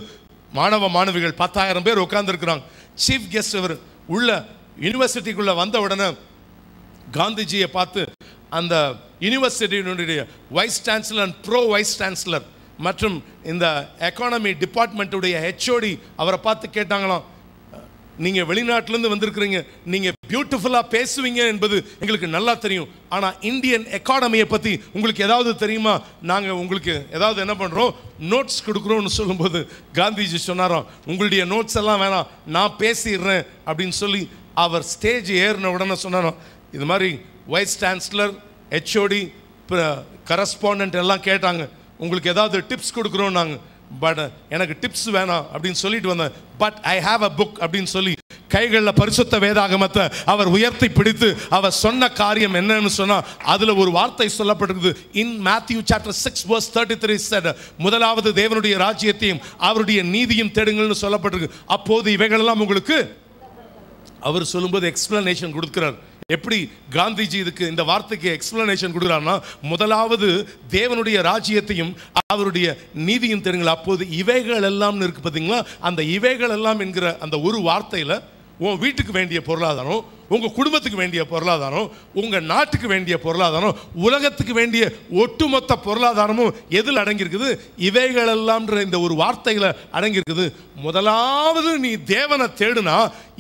மாணவ மாணவிகள் 10,000 பேர் உட்கார்ந்துருக்குறாங்க. சீஃப் கெஸ்ட் அவர் உள்ள யூனிவர்சிட்டிக்குள்ளே வந்த உடனே காந்திஜியை பார்த்து அந்த யூனிவர்சிட்டியினுடைய vice chancellor and pro vice chancellor மற்றும் இந்த எக்கானமி டிபார்ட்மெண்ட்டுடைய ஹெச்ஓடி அவரை பார்த்து கேட்டாங்களாம், நீங்கள் வெளிநாட்டிலேருந்து வந்திருக்கிறீங்க, நீங்கள் பியூட்டிஃபுல்லாக பேசுவீங்க என்பது எங்களுக்கு நல்லா தெரியும், ஆனால் இந்தியன் எக்கானமியை பற்றி உங்களுக்கு ஏதாவது தெரியுமா? நாங்கள் உங்களுக்கு ஏதாவது என்ன பண்ணுறோம், நோட்ஸ் கொடுக்குறோன்னு சொல்லும்போது காந்திஜி சொன்னாராம், உங்களுடைய நோட்ஸ் எல்லாம் வேணாம், நான் பேசிடுறேன் அப்படின்னு சொல்லி அவர் ஸ்டேஜ் ஏறின உடனே சொன்னாராம், இது மாதிரி வைஸ் சான்சலர், ஹெச்ஓடி, கரஸ்பாண்டன்ட் எல்லாம் கேட்டாங்க, உங்களுக்கு ஏதாவது டிப்ஸ் கொடுக்குறோம் நாங்கள், பட் எனக்கு டிப்ஸ் வேணாம் அப்படின்னு சொல்லிட்டு வந்தேன், but I have a book அப்படின்னு சொல்லி கைகளில் பரிசுத்த வேதாகமத்தை அவர் உயர்த்தி பிடித்து அவர் சொன்ன காரியம் என்னன்னு சொன்னா அதுல ஒரு வார்த்தை சொல்லப்பட்டிருக்குது. இன் மேத்யூ சாப்டர் 6:33 said, முதலாவது தேவனுடைய ராஜ்யத்தையும் அவருடைய நீதியும் தேடுங்கள்னு சொல்லப்பட்டிருக்கு. அப்போது இவைகளெல்லாம் உங்களுக்கு அவர் சொல்லும்போது எக்ஸ்பிளனேஷன் கொடுக்கிறார். எப்படி காந்திஜி இதுக்கு இந்த வார்த்தைக்கு எக்ஸ்பிளனேஷன் கொடுக்குறாருன்னா, முதலாவது தேவனுடைய ராஜ்யத்தையும் அவருடைய நீதியும் தேடுங்கள், அப்போது இவைகள் எல்லாம் இருக்கு பார்த்தீங்களா, அந்த இவைகள் எல்லாம் என்கிற அந்த ஒரு வார்த்தையில் உன் வீட்டுக்கு வேண்டிய பொருளாதாரம், உங்கள் குடும்பத்துக்கு வேண்டிய பொருளாதாரம், உங்கள் நாட்டுக்கு வேண்டிய பொருளாதாரம், உலகத்துக்கு வேண்டிய ஒட்டுமொத்த பொருளாதாரமும் எதில் அடங்கியிருக்குது? இவைகளெல்லாம்ன்ற இந்த ஒரு வார்த்தையில் அடங்கியிருக்குது. முதலாவது நீ தேவனை தேடுனா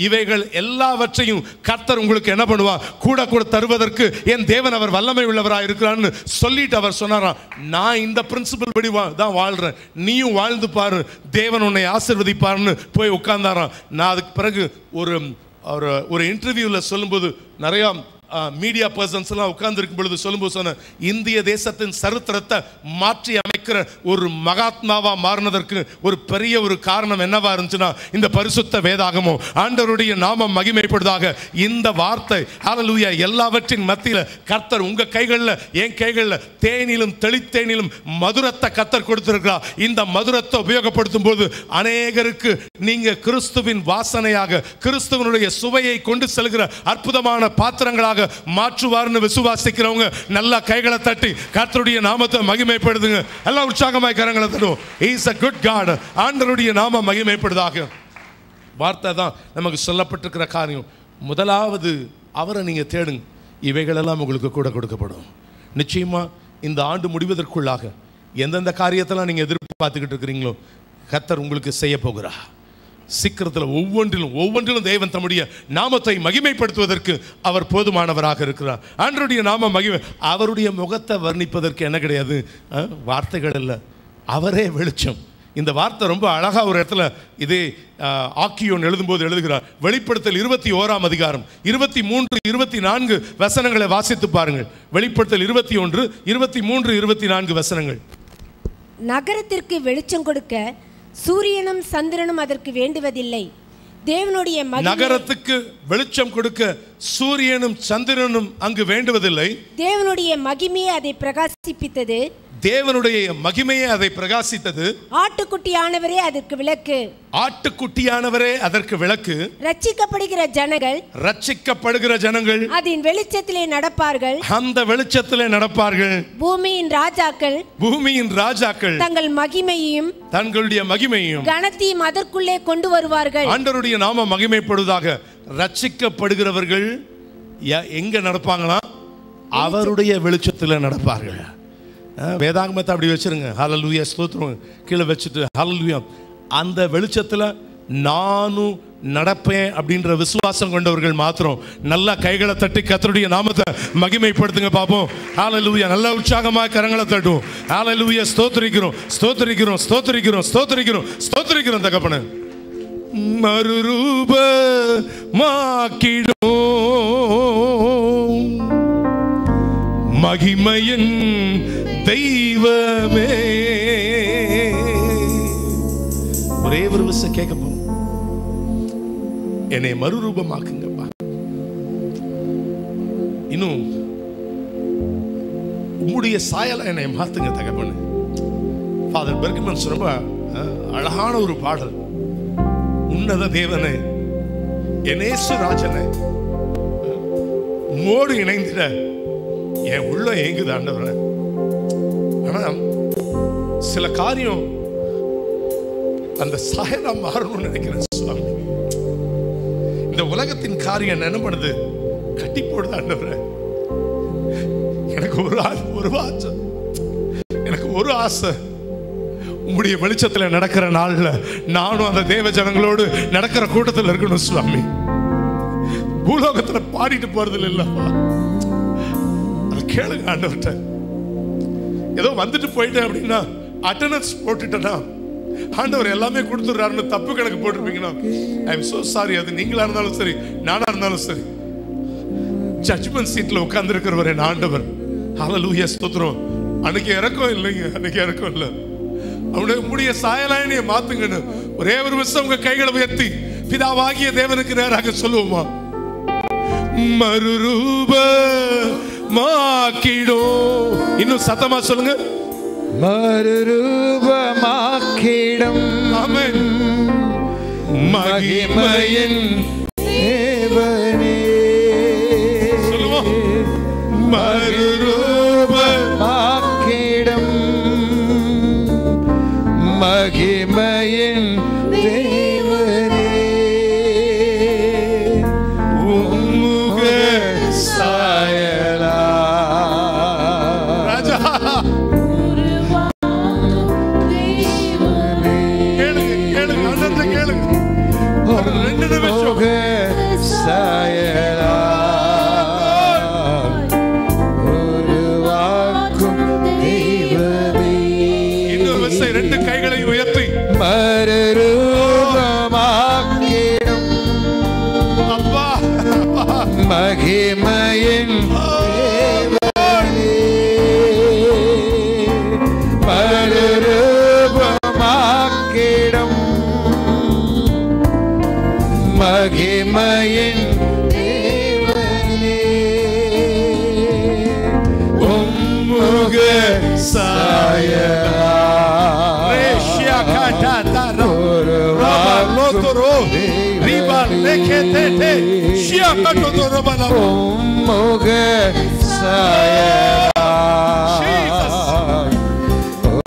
இவைகள் எல்லாவற்றையும் கர்த்தர் உங்களுக்கு என்ன பண்ணுவா? கூட கூட தருவதற்கு என் தேவன் அவர் வல்லமை உள்ளவராக இருக்கிறான்னு சொல்லிட்டு அவர் சொன்னாராம், நான் இந்த பிரின்சிபல் படி தான் வாழ்கிறேன், நீயும் வாழ்ந்து பாரு, தேவன் உன்னை ஆசீர்வதிப்பார்னு போய் உட்கார்ந்தாராம். நான் அதுக்கு பிறகு ஒரு இன்டர்வியூவில் சொல்லும்போது நிறையா மீடியா பர்சன்ஸ் எல்லாம் உட்கார்ந்துருக்கும் பொழுது சொல்லும்போது சொன்ன, இந்திய தேசத்தின் சரித்திரத்தை மாற்றி அமைக்கிற ஒரு மகாத்மாவா மாறினதற்கு ஒரு பெரிய ஒரு காரணம் என்னவா இருந்துச்சுன்னா இந்த பரிசுத்த வேதாகமம். ஆண்டவருடைய நாமம் மகிமைப்படுவதாக. இந்த வார்த்தை ஹல்லேலூயா எல்லாவற்றின் மத்தியில் கர்த்தர் உங்க கைகளில் என் கைகளில் தேனிலும் தெளித்தேனிலும் மதுரத்தை கர்த்தர் கொடுத்திருக்கிறார். இந்த மதுரத்தை உபயோகப்படுத்தும் போது அநேகருக்கு நீங்க கிறிஸ்துவின் வாசனையாக, கிறிஸ்துவனுடைய சுவையை கொண்டு செல்கிற அற்புதமான பாத்திரங்களாக மாற்றுவார்னு விசுவாசிக்கிறவங்க நல்லா கைகளை தட்டி கர்த்தருடைய நாமத்தை மகிமைப்படுத்துங்க. எல்லாம் உற்சாகமாய் கரங்களை தட்டுவோம். He is a good God. ஆண்டவருடைய நாமம் மகிமைப்படுவதாக. வார்த்தை தான் நமக்கு சொல்லப்பட்டிருக்கிற காரியம். முதலாவது அவரை நீங்க தேடுங்க, இவைகளெல்லாம் உங்களுக்கு கூட கொடுக்கப்படும். நிச்சயமா இந்த ஆண்டு முடிவதற்குள்ளாக எந்தெந்த காரியத்தெல்லாம் நீங்க எதிர்பார்த்துக்கிட்டு இருக்கிறீங்களோ கர்த்தர் உங்களுக்கு செய்ய போகிறார். சீக்கிரத்தில் ஒவ்வொன்றிலும் தேவன் தம்முடைய நாமத்தை மகிமைப்படுத்துவதற்கு அவர் போதுமானவராக இருக்கிறார். ஆண்டவருடைய நாம மகிமை. அவருடைய முகத்தை வர்ணிப்பதற்கு என்ன கிடையாது, வார்த்தைகள் இல்லை, அவரே வெளிச்சம். இந்த வார்த்தை ரொம்ப அழகா ஒரு இடத்துல இதே ஆக்கியோன் எழுதும்போது எழுதுகிறார். வெளிப்படுத்தல் 21ஆம் அதிகாரம் 23, 24 வசனங்களை வாசித்து பாருங்கள். வெளிப்படுத்தல் 21, 23, 24 வசனங்கள். நகரத்திற்கு வெளிச்சம் கொடுக்க சூரியனும் சந்திரனும் அதற்கு வேண்டுவதில்லை. தேவனுடைய நகரத்துக்கு வெளிச்சம் கொடுக்க சூரியனும் சந்திரனும் அங்கு வேண்டுவதில்லை. தேவனுடைய மகிமையை அதை பிரகாசிப்பித்தது. தேவனுடைய மகிமையை அதை பிரகாசித்தது. ஆட்டுக்குட்டியானவரே அதற்கு விளக்கு. ஆட்டுக்குட்டியானவரே அதற்கு விளக்கு. ரட்சிக்கப்படுகிற ஜனங்கள் அதன் வெளிச்சத்திலே நடப்பார்கள். அந்த வெளிச்சத்திலே நடப்பார்கள். பூமியின் ராஜாக்கள் தங்களுடைய மகிமையும் கனத்தையும் அதற்குள்ளே கொண்டு வருவார்கள். ஆண்டவருடைய நாமம் மகிமைப்படுவதாக. ரட்சிக்கப்படுகிறவர்கள் எங்க நடப்பாங்களா? அவருடைய வெளிச்சத்திலே நடப்பார்கள். வேதாகமத்தை அப்படி வச்சிருங்க. ஹல்லேலூயா, ஸ்தோத்திரம் கீழே வச்சுட்டு ஹல்லேலூயா. அந்த வெளிச்சத்தில் நானும் நடப்பேன் அப்படின்ற விசுவாசம் கொண்டவர்கள் மாத்திரம் நல்லா கைகளை தட்டி கர்த்தருடைய நாமத்தை மகிமைப்படுத்துங்க பாப்போம். ஹல்லேலூயா. நல்ல உற்சாகமாக கரங்களை தட்டும். ஹல்லேலூயா. ஸ்தோத்திரிக்கிறோம், ஸ்தோத்திரிக்கிறோம், ஸ்தோத்திரிக்கிறோம், ஸ்தோத்திரிக்கிறோம், ஸ்தோத்திரிக்கிறோம் தகப்பனே. மறுரூபமாக்கிடும் மகிமையின் தெய்வமே. ஒரே ஒரு விஷயம் கேட்க போறோம். என்னை மறுரூபமாக்குங்கப்பா. இன்னும் உம்முடைய சாயலை என்னை மாத்துங்க தகப்பனே. ஃபாதர் பெர்க்மன்ஸ் ரொம்ப அழகான ஒரு பாடல். உன்னத தேவனே, எனேசு ராஜனே, உம்மோடு இணைந்திட என் உள்ள ஏங்குது ஆண்டவரே. ஆனா சில காரியம் அந்த சாயலா மாறணும்னு நினைக்கிறேன் சுவாமி. இந்த உலகத்தின் காரியம் என்ன பண்ணுது? கட்டி போடுது ஆண்டவரே. எனக்கு ஒரு ஆசை உங்களுடைய வெளிச்சத்தில் நடக்கிற நாள்ல நானும் அந்த தேவ ஜனங்களோடு நடக்கிற கூட்டத்தில் இருக்கணும் சுவாமி. பூலோகத்தில் பாடிட்டு போறது இல்லப்பா. கேளுங்க ஆண்டவர்கிட்ட. ஏதோ வந்துட்டு போயிட்டேன் அப்படின்னா அட்டெண்டன்ஸ் போட்டுட்டேன்னா ஆண்டவர் எல்லாமே கொடுத்துடுறாருன்னு தப்பு கணக்கு போட்டிருப்பீங்கன்னா ஐ எம் சோ சாரி. அது நீங்களா இருந்தாலும் சரி, நானா இருந்தாலும் சரி, ஜட்ஜ்மெண்ட் சீட்ல உட்கார்ந்து இருக்கிறவர் என் ஆண்டவர். ஹல்லேலூயா, ஸ்தோத்திரம். அன்னைக்கு இறக்கம் இல்லைங்க, அன்னைக்கு இறக்கம் இல்லை. அவனுடைய முடிய சாயலாயனைய மாத்துங்கன்னு ஒரே ஒரு விஷயம் உங்க கைகளை உயர்த்தி பிதாவாகிய தேவனுக்கு நேராக சொல்லுவோமா? மறுரூபமாக்கிடும். இன்னும் சத்தமா சொல்லுங்க. மறுரூபமாக்கிடும். ஆமென். மகிமையின் தேவனே. சொல்லுவோம். மறுரூபமாக்கிடும் மகிமையின் தேவனே. உம்முக சாயலா ராஜா. கேளுங்க அண்ணன் கேளுங்க. ஒரு 2 நிமிஷம். சாயலா உருவாக்கும் தெய்வமே. இன்னொரு விஷயம், 2 கைகளை உயர்த்தி மறுரூபமாக்கிடும் அப்பா மகிமையின் தேவனே. மறுரூபமாக்கிடும் மகிமையின் தேவனே. உம்முக சாயலா ரேஷியா காட்டாதா ரபா லோதரோ ரிபா லெகெதெ ஷியா காட்டோதரோ பலா. உம்முக சாயலா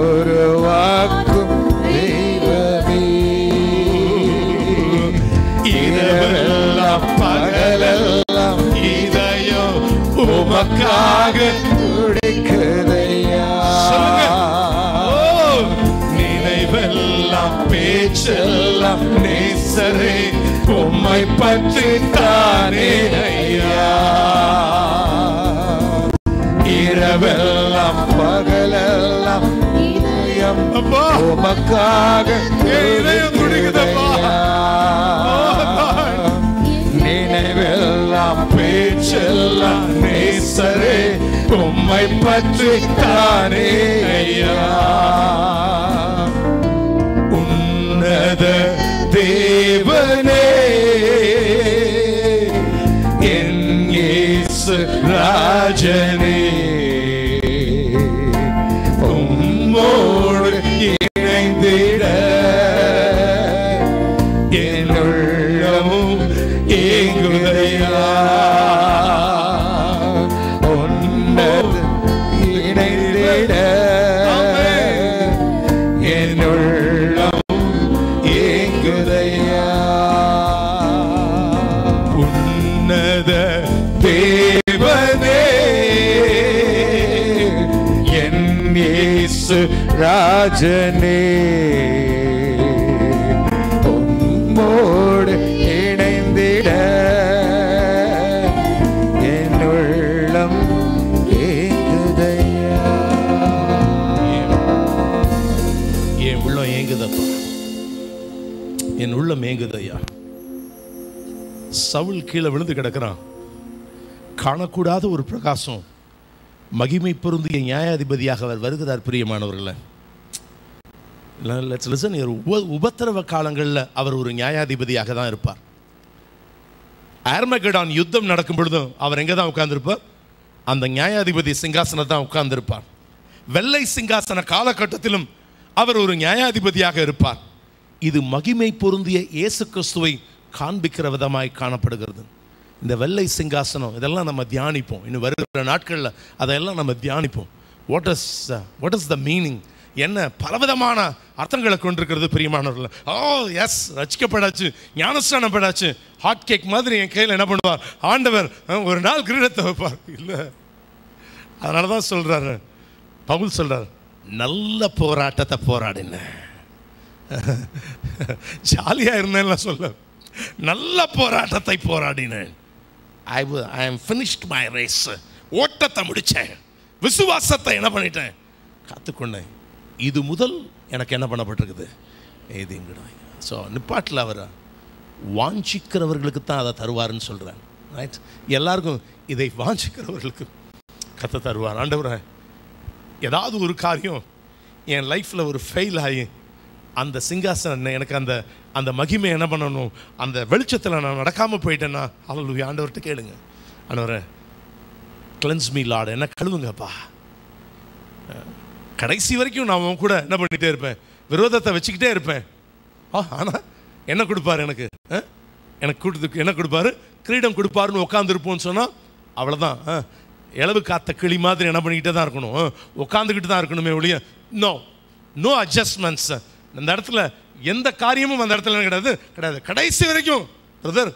உருவாக்கும் தெய்வமே. இரவெல்லாம் பகலெல்லாம் இதயம் உமக்காக துடிக்குதையா. நினைவெல்லாம் பேச்செல்லாம் நேசரே உம்மை பற்றி தானே ஐயா. இரவெல்லாம் பகலெல்லாம் இதயம் உமக்காக துடிக்குதையா. நினைவெல்லாம் பேச்செல்லாம் நேசரே உம்மை உம்மை பற்றி தானே ஐயா உன்னத தேவனே என் இயேசு ராஜனே உம்மோடு இணைந்திட என் உள்ளமும் ஏங்குதையா உன்னத இணைந்திட என் உள்ளமும் ஏங்குதையா உன்னத தேவனே என் இயேசு ராஜனே உம்மோடு இணைந்திட என் உள்ளம் ஏங்குதையா என் உள்ளம் ஏங்குதப்பா, என் உள்ளம் ஏங்குதையா. சவுல் கீழே விழுந்து கிடக்கிறான். காணக்கூடாத ஒரு பிரகாசம், மகிமை பொருந்திய நியாயாதிபதியாக அவர் வருகிறார். பிரியமானவர்களே, லெட்ஸ் லிசன். உபத்திரவ காலங்களில் அவர் ஒரு நியாயாதிபதியாக தான் இருப்பார். ஆர்மகெடான் யுத்தம் நடக்கும் பொழுதும் அவர் எங்கே தான் உட்கார்ந்துருப்பார்? அந்த நியாயாதிபதி சிங்காசனத்தை தான் உட்கார்ந்துருப்பார். வெள்ளை சிங்காசன காலகட்டத்திலும் அவர் ஒரு நியாயாதிபதியாக இருப்பார். இது மகிமை பொருந்திய இயேசு கிறிஸ்துவை காண்பிக்கிற விதமாய் காணப்படுகிறது. இந்த வெள்ளை சிங்காசனம் இதெல்லாம் நம்ம தியானிப்போம். இன்னும் வருகிற நாட்களில் அதெல்லாம் நம்ம தியானிப்போம். What is the meaning? என்ன பலவிதமான அர்த்தங்களை கொண்டிருக்கிறது பிரியமானவர்கள். எஸ், ரட்சிக்கப்படாச்சு, ஞானஸ்நானம் படாச்சு, ஹாட் கேக் மாதிரி என் கையில் என்ன பண்ணுவார் ஆண்டவர்? ஒரு நாள் கிரீடத்தை வைப்பார். இல்லை, அதனால தான் சொல்கிறாரு, பவுல் சொல்கிறார், நல்ல போராட்டத்தை போராடினேன். ஜாலியாக இருந்தேன்லாம் சொல்ல, நல்ல போராட்டத்தை போராடினேன். ஐ am finished my race. ஓட்டத்தை முடித்தேன், விசுவாசத்தை என்ன பண்ணிட்டேன், காத்துக்கொண்டேன். இது முதல் எனக்கு என்ன பண்ணப்பட்டிருக்குது? ஸோ நிப்பாட்டில் அவர் வாஞ்சிக்கிறவர்களுக்கு தான் அதை தருவாருன்னு சொல்கிறார். ரைட், எல்லாருக்கும் இதை வாஞ்சிக்கிறவர்களுக்கு கத்த தருவார். ஆண்டவரே, ஏதாவது ஒரு காரியம் என் லைஃப்பில் ஒரு ஃபெயில் ஆகி அந்த சிங்காசனம் எனக்கு அந்த மகிமை என்ன பண்ணணும், அந்த வெளிச்சத்தில் நான் நடக்காமல் போயிட்டேன்னா, அல்லேலூயா, ஆண்டவர்கிட்ட கேளுங்க. ஆண்டவரே, கிளென்ஸ் மீ லார்ட், என்ன கழுவுங்கப்பா. கடைசி வரைக்கும் நான் அவன் கூட என்ன பண்ணிகிட்டே இருப்பேன், விரோதத்தை வச்சுக்கிட்டே இருப்பேன். ஆனால் என்ன கொடுப்பாரு எனக்கு? என்ன கொடுப்பாரு? கிரீடம் கொடுப்பாருன்னு உட்காந்துருப்போன்னு சொன்னால் அவ்வளோதான். இளவு காத்த கிளி மாதிரி என்ன பண்ணிக்கிட்டே தான் இருக்கணும், உட்காந்துக்கிட்டு தான் இருக்கணுமே ஒழிய நோ அட்ஜஸ்ட்மெண்ட்ஸ். அந்த இடத்துல எந்த காரியமும் அந்த இடத்துல கிடையாது. கடைசி வரைக்கும் பிரதர்,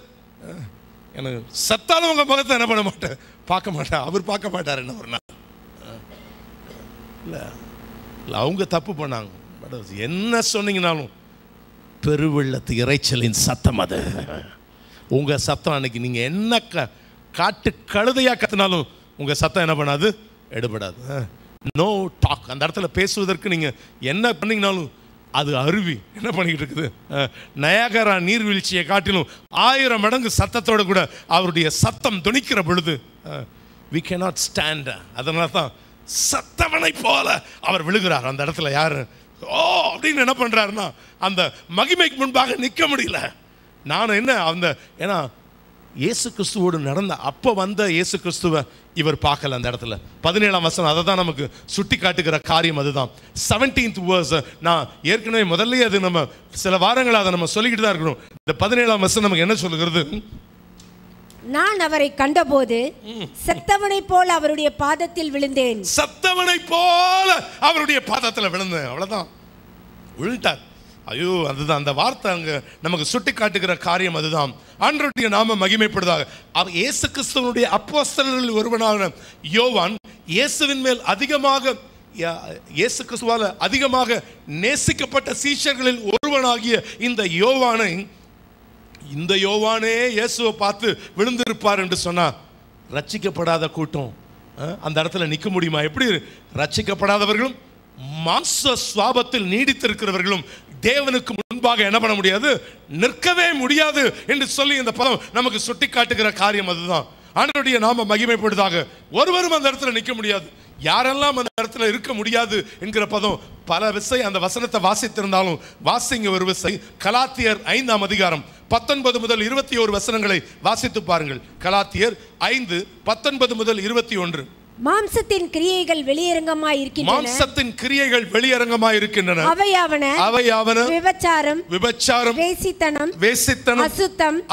எனக்கு சத்தாலும் உங்கள் முகத்தை என்ன பண்ண மாட்டேன், பார்க்க மாட்டேன். அவர் பார்க்க மாட்டார் என்ன ஒரு நாள். இல்லை, அவங்க தப்பு பண்ணாங்க. என்ன சொன்னீங்கனாலும் பெருவெள்ளத்து இறைச்சலின் சத்தம் அது. உங்கள் சத்தம் அன்னைக்கு நீங்கள் என்ன காட்டு கழுதையாக கத்தினாலும் உங்கள் சத்தம் என்ன பண்ணாது, எடுபடாது. No talk. அந்த இடத்துல பேசுவதற்கு நீங்கள் என்ன பண்ணிங்கனாலும் அது அருவி என்ன பண்ணிக்கிட்டு இருக்குது, நயாகரா நீர்வீழ்ச்சியை காட்டிலும் 1000 மடங்கு சத்தத்தோடு கூட அவருடைய சத்தம் துணிக்கிற பொழுது we cannot stand. அதனால தான் சத்தவனை போல அவர் விழுகிறார் அந்த இடத்துல. யார் அப்படின்னு என்ன பண்ணுறாருன்னா, அந்த மகிமைக்கு முன்பாக நிற்க முடியல. நான் என்ன ஏன்னா இயேசு கிறிஸ்துவோடு நடந்த அப்போ வந்த இயேசு கிறிஸ்துவை இவர் பார்க்கல அந்த இடத்துல. 17ஆம் வசனம் அதை தான் நமக்கு சுட்டி காட்டுகிற காரியம். அதுதான் 17th verse. நான் ஏற்கனவே முதல்ல அது நம்ம சில வாரங்கள் அதை நம்ம சொல்லிக்கிட்டு தான் இருக்கணும். இந்த 17ஆம் வசனம் நமக்கு என்ன சொல்லுகிறது? நான் அவரை கண்டபோது செத்தவனை போல அவருடைய பாதத்தில் விழுந்தேன். செத்தவனை போல அவருடைய பாதத்தில் விழுந்தேன். அவ்வளவுதான், விழுந்தார். ஐயோ, அதுதான் அந்த வார்த்தை அங்க நமக்கு சுட்டி காட்டுகிற காரியம். அதுதான் ஆண்டவருடைய நாம மகிமைப்படுதாக. அவர் இயேசு கிறிஸ்துவனுடைய அப்போஸ்தலர்களில் ஒருவனான யோவான், இயேசுவின் மேல் அதிகமாக, இயேசு கிறிஸ்துவால் அதிகமாக நேசிக்கப்பட்ட சீஷர்களில் ஒருவனாகிய இந்த யோவானே இயேசுவை பார்த்து விழுந்திருப்பார் என்று சொன்னா, ரட்சிக்கப்படாத கூட்டம் அந்த இடத்துல நிற்க முடியுமா? எப்படி ரட்சிக்கப்படாதவர்களும் மாம்ச சுவாபத்தில் நீடித்திருக்கிறவர்களும் தேவனுக்கு முன்பாக என்ன பண்ண முடியாது, நிற்கவே முடியாது என்று சொல்லி இந்த பதம் நமக்கு சுட்டி காட்டுகிற காரியம். அதுதான் ஆண்டவருடைய நாம மகிமைப்படுதாக. ஒருவரும் அந்த இடத்துல நிற்க முடியாது. யாரெல்லாம் அந்த இடத்துல இருக்க முடியாது என்கிற பதம் பல விசை அந்த வசனத்தை வாசித்திருந்தாலும் வாசிங்க ஒரு விசை. கலாத்தியர் 5ஆம் அதிகாரம் 19 முதல் 21 வசனங்களை வாசித்து பாருங்கள். கலாத்தியர் 5:19 முதல் 21. மாம்சத்தின் கிரியைகள் வெளியரங்கமாய் இருக்கின்றன. மாம்சத்தின் கிரியைகள் வெளியரங்கமாய் இருக்கின்றன. அவையாவன விபச்சாரம், வேசித்தனம்,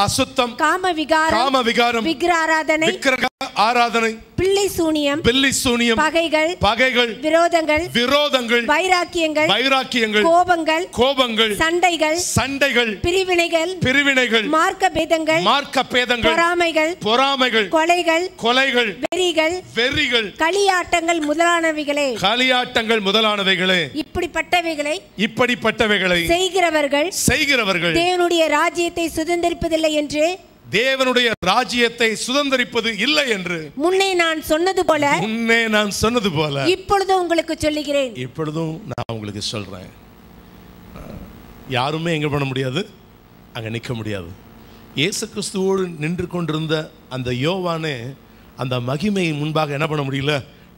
அசுத்தம், காமவிகாரம், விக்கிரக ஆராதனை, பில்லி சூனியம், பகைகள், விரோதங்கள், வைராக்கியங்கள், கோபங்கள், சண்டைகள், பிரிவினைகள், மார்க்க பேதங்கள், பொறாமைகள், கொலைகள், வெறிகள், களியாட்டங்கள் முதலானவைகளே, இப்படிப்பட்டவைகளை செய்கிறவர்கள் தேவனுடைய ராஜ்யத்தை சுதந்தரிப்பதில்லை என்று சுதந்தரிப்பது இல்லை என்று முன்னே நான் சொன்னது போல இப்பொழுதும் உங்களுக்கு சொல்லுகிறேன். இப்பொழுதும் நான் உங்களுக்கு சொல்றேன். யாருமே எங்க பண்ண முடியாது, அங்க நிற்க முடியாது. இயேசு கிறிஸ்துவோடு நின்று கொண்டிருந்த அந்த யோவானே அந்த மகிமையின் முன்பாக என்ன பண்ண முடியல,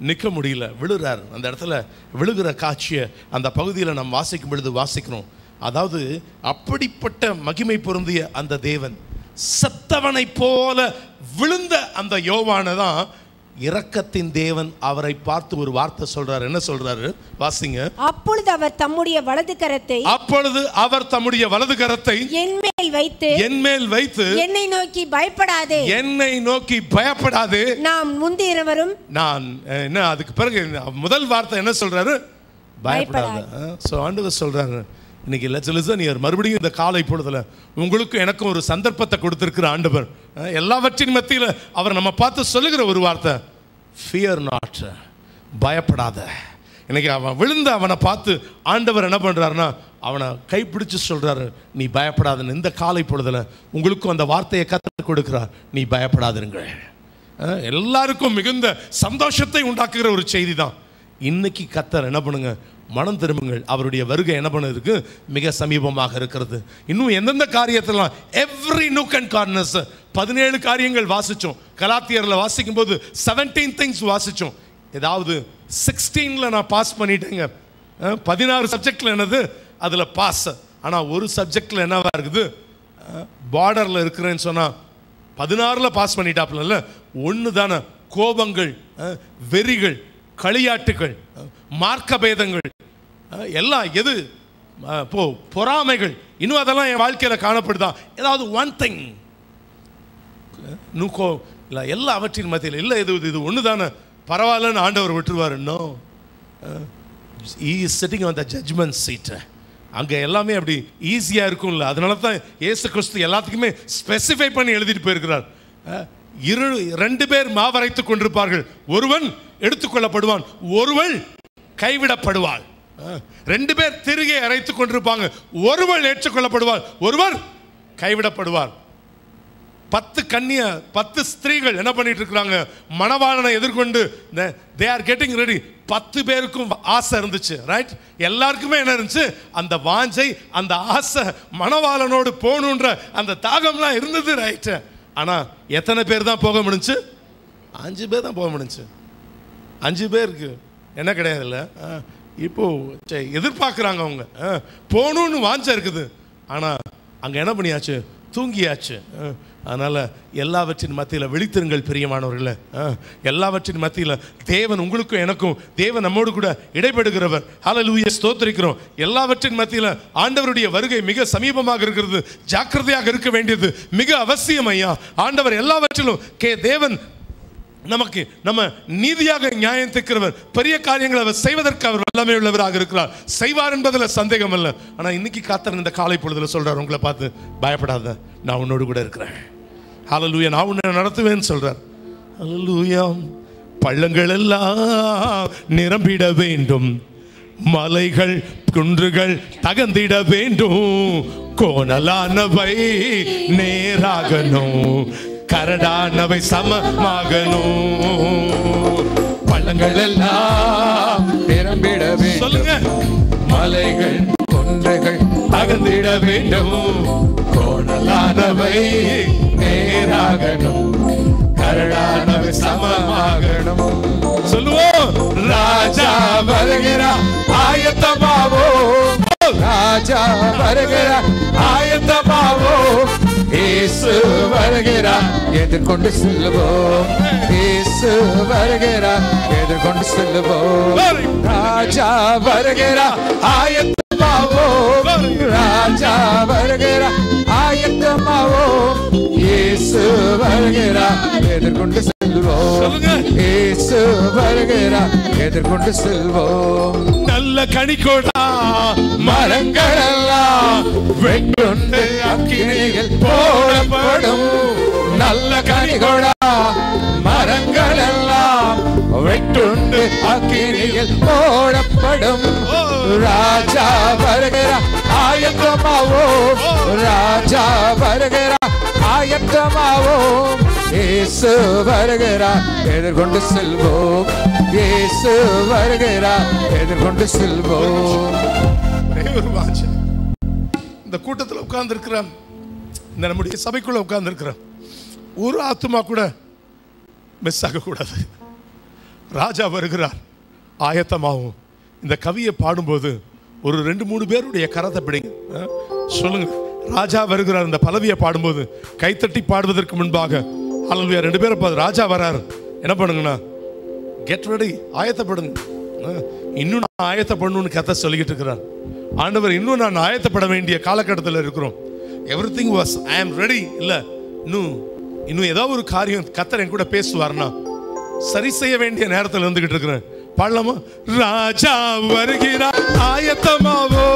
நிற்க முடியல. விழுறார். அந்த இடத்துல விழுகிற காட்சியை அந்த பகுதியில் நாம் வாசிக்கும் பொழுது வாசிக்கிறோம். அதாவது அப்படிப்பட்ட மகிமை பொருந்திய அந்த தேவன் செத்தவனை போல விழுந்த அந்த யோவானை தான் இரக்கத்தின் தேவன் அவரை பார்த்து ஒரு வார்த்தை சொல்றாரு. என்ன சொல்றாரு? வாசிங்க. அப்பொழுது அவர் தம்முடைய வலது கரத்தை என் மேல் வைத்து என்னை நோக்கி பயப்படாதே நாம் முந்தினவரும் நான் என்ன. அதுக்கு பிறகு முதல் வார்த்தை என்ன சொல்றாரு? பயப்படாத. சோ ஆண்டவர் சொல்றாரு, இன்னைக்கு லட்சலிசனியர் மறுபடியும் இந்த காலை பொழுதுல உங்களுக்கு எனக்கும் ஒரு சந்தர்ப்பத்தை கொடுத்திருக்கிற ஆண்டவர் எல்லாவற்றின் மத்தியில் அவர் நம்ம பார்த்து சொல்லுகிற ஒரு வார்த்தை, ஃபியர் நாட், பயப்படாத. இன்னைக்கு அவன் விழுந்த அவனை பார்த்து ஆண்டவர் என்ன பண்றாருன்னா அவனை கைப்பிடிச்சு சொல்றாரு, நீ பயப்படாதுன்னு. இந்த காலை பொழுதுல உங்களுக்கும் அந்த வார்த்தையை கற்றுக் கொடுக்கிறார், நீ பயப்படாதுங்கள். எல்லாருக்கும் மிகுந்த சந்தோஷத்தை உண்டாக்குகிற ஒரு செய்தி தான் இன்னைக்கு. கர்த்தர் என்ன பண்ணுங்க, மனம் திரும்புங்கள். அவருடைய வருகை என்ன பண்ணதுக்கு மிக சமீபமாக இருக்கிறது. இன்னும் எந்தெந்த காரியத்திலாம் எவ்ரி நூக் அண்ட் கார்னர்ஸ் 17 காரியங்கள் வாசிச்சோம். கலாத்தியர்ல வாசிக்கும் போது 17 திங்ஸ் வாசிச்சோம். ஏதாவது 16ல நான் பாஸ் பண்ணிட்டேங்க. 16 சப்ஜெக்ட்ல என்னது அதுல பாஸ். ஆனா ஒரு சப்ஜெக்ட்ல என்னவா இருக்குது, பார்டர்ல இருக்கிறேன்னு சொன்னா 16ல பாஸ் பண்ணிட்டாப்ல. ஒன்று தானே, கோபங்கள், வெறிகள், களியாட்டுகள், மார்க்க பேதங்கள் எல்லாம் எது பொறாமைகள், இன்னும் அதெல்லாம் என் வாழ்க்கையில காணப்படுதா? ஏதாவது ஒன் திங் நூக்கோ இல்லை, எல்லா அவற்றின் மத்தியில் இல்லை, இது ஒன்று தானே பரவாயில்லன்னு ஆண்டவர் விட்டுருவார். இன்னும் he is sitting on the judgment seat. அங்கே எல்லாமே அப்படி ஈஸியாக இருக்கும்ல. அதனால தான் இயேசு கிறிஸ்து எல்லாத்துக்குமே ஸ்பெசிஃபை பண்ணி எழுதிட்டு போயிருக்கிறார். 2 பேர் மாவரைத்து கொண்டிருப்பார்கள், ஒருவன் எடுத்துக்கொள்ளப்படுவான், ஒருவன் கைவிடப்படுவாள். 2 பேர் திருகை அரைத்துக் கொண்டிருப்பாங்க, ஒருவள் ஏற்றுக்கொள்ளப்படுவாள், ஒருவர் கைவிடப்படுவார். 10 ஸ்திரீகள் என்ன பண்ணிட்டு இருக்காங்க, மணவாளனை எதிர்கொண்டு they are getting ready. 10 பேருக்கும் ஆசை இருந்துச்சு, ரைட்? எல்லாருக்குமே என்ன இருந்துச்சு, அந்த வாஞ்சை, அந்த ஆசை, மணவாளனோடு போகணுன்ற அந்த தாகம்லாம் இருந்தது, ரைட்? ஆனா எத்தனை பேர் தான் போக முடிஞ்சு? 5 பேர் தான் போக முடிஞ்சு. 5 பேருக்கு என்ன கிடையாதுல்ல. இப்போ எதிர்பார்க்குறாங்க, அவங்க போகணுன்னு வாஞ்சை இருக்குது. ஆனா அங்க என்ன பண்ணியாச்சு, தூங்கியாச்சு. அதனால எல்லாவற்றின் மத்தியில் விழித்திருங்கள் பிரியமானவர்களே. எல்லாவற்றின் மத்தியில் தேவன் உங்களுக்கும் எனக்கும், தேவன் நம்மோடு கூட இடைபடுகிறவர். ஹல்லேலூயா, ஸ்தோத்திரிக்கிறோம். எல்லாவற்றின் மத்தியில் ஆண்டவருடைய வருகை மிக சமீபமாக இருக்கிறது. ஜாக்கிரதையாக இருக்க வேண்டியது மிக அவசியம் ஐயா. ஆண்டவர் எல்லாவற்றிலும் தேவன் நமக்கு நம்ம நீதியாக நியாயம் தீர்க்கிறவர். பெரிய காரியங்களை அவர் செய்வதற்கு அவர் வல்லமை உள்ளவராக இருக்கிறார். செய்வார் என்பதில் சந்தேகம் அல்ல. ஆனால் இன்னைக்கு கர்த்தர் இந்த காலை பொழுதுல சொல்றார், உங்களை பார்த்து பயப்படாத, நான் உன்னோடு கூட இருக்கிறேன். ஹல்லேலூயா, நான் உன்னை நடத்துவேன்னு சொல்றார். ஹல்லேலூயா. பள்ளங்கள் எல்லாம் நிரம்பிட வேண்டும், மலைகள் குன்றுகள் தகர்ந்திட வேண்டும், கோணலானவை நேராகணும், கரடானவை சமமாகணும், பள்ளங்கள் எல்லாம் நிரம்பிட வேண்டும், சொல்லுங்க, மலைகள் குன்றுகள் தகர்ந்திட வேண்டும், கோணலானவை நேராகணும், கரடா சமமாகணும். சொல்லுவோம், ராஜா வருகிறார் ஆயத்தமாவோம், ராஜா வருகிறார் ஆயத்தமாவோம், இயேசு வருகிறார் எதிர்கொண்டு செல்லுவோம், இயேசு வருகிறார் எதிர்கொண்டு செல்லுவோம், ராஜா வருகிறார் ஆயத்தமாவோம், ராஜா வருகிறார் ஆயத்தமாவோம், இயேசு வருகிறார் எதிர்கொண்டு செல்வோம், இயேசு வருகிறார் எதிர்கொண்டு செல்வோம். நல்ல கனிகொடா மரங்களெல்லாம் வெட்டுண்டு அக்கினியில் போடப்படும், நல்ல கனிகொடா மரங்களெல்லாம் வெட்டுண்டு அக்கினியில் போடப்படும், ராஜா வருகிறார் ஆயத்தமாவோம், ராஜா வருகிறார் ஆயத்தமாவோம், இயேசு வருகிறார் எதிர்கொண்டு செல்வோம், இயேசு வருகிறார் எதிர்கொண்டு செல்வோம். இந்த கூட்டத்தில் உட்கார்ந்து இருக்கிற, இந்த நம்முடைய சபைக்குள்ள உட்கார்ந்து இருக்கிற ஒரு ஆத்துமா கூட மிஸ் ஆகக்கூடாது. ராஜா வருகிறார் ஆயத்தமாகும். இந்த கவியை பாடும்போது ஒரு 2-3 பேருடைய கரத்தை பிடிங்க, சொல்லுங்க. ராஜா வருகிறார் இந்த பல்லவியை பாடும்போது கைத்தட்டி பாடுவதற்கு முன்பாக ஹல்லேலூயா 2 பேரை பார்த்து ராஜா வராரு என்ன பண்ணுங்கன்னா, கெட் ரெடி, ஆயத்தப்படுங்க. இன்னும் நான் ஆயத்தப்படணும்னு கதை சொல்லிக்கிட்டு இருக்கிறார் ஆண்டவர். இன்னும் நான் ஆயத்தப்பட வேண்டிய காலகட்டத்தில் இருக்கிறோம். Everything was I am ready. இல்லை, இன்னும் ஏதோ ஒரு காரியம் கத்தர் என் கூட பேசுவார்னா சரி செய்ய வேண்டிய நேரத்தில் இருந்துகிட்டு இருக்கிறேன். பாடலாமா? ராஜா வருகிறார் ஆயத்தமாவோ,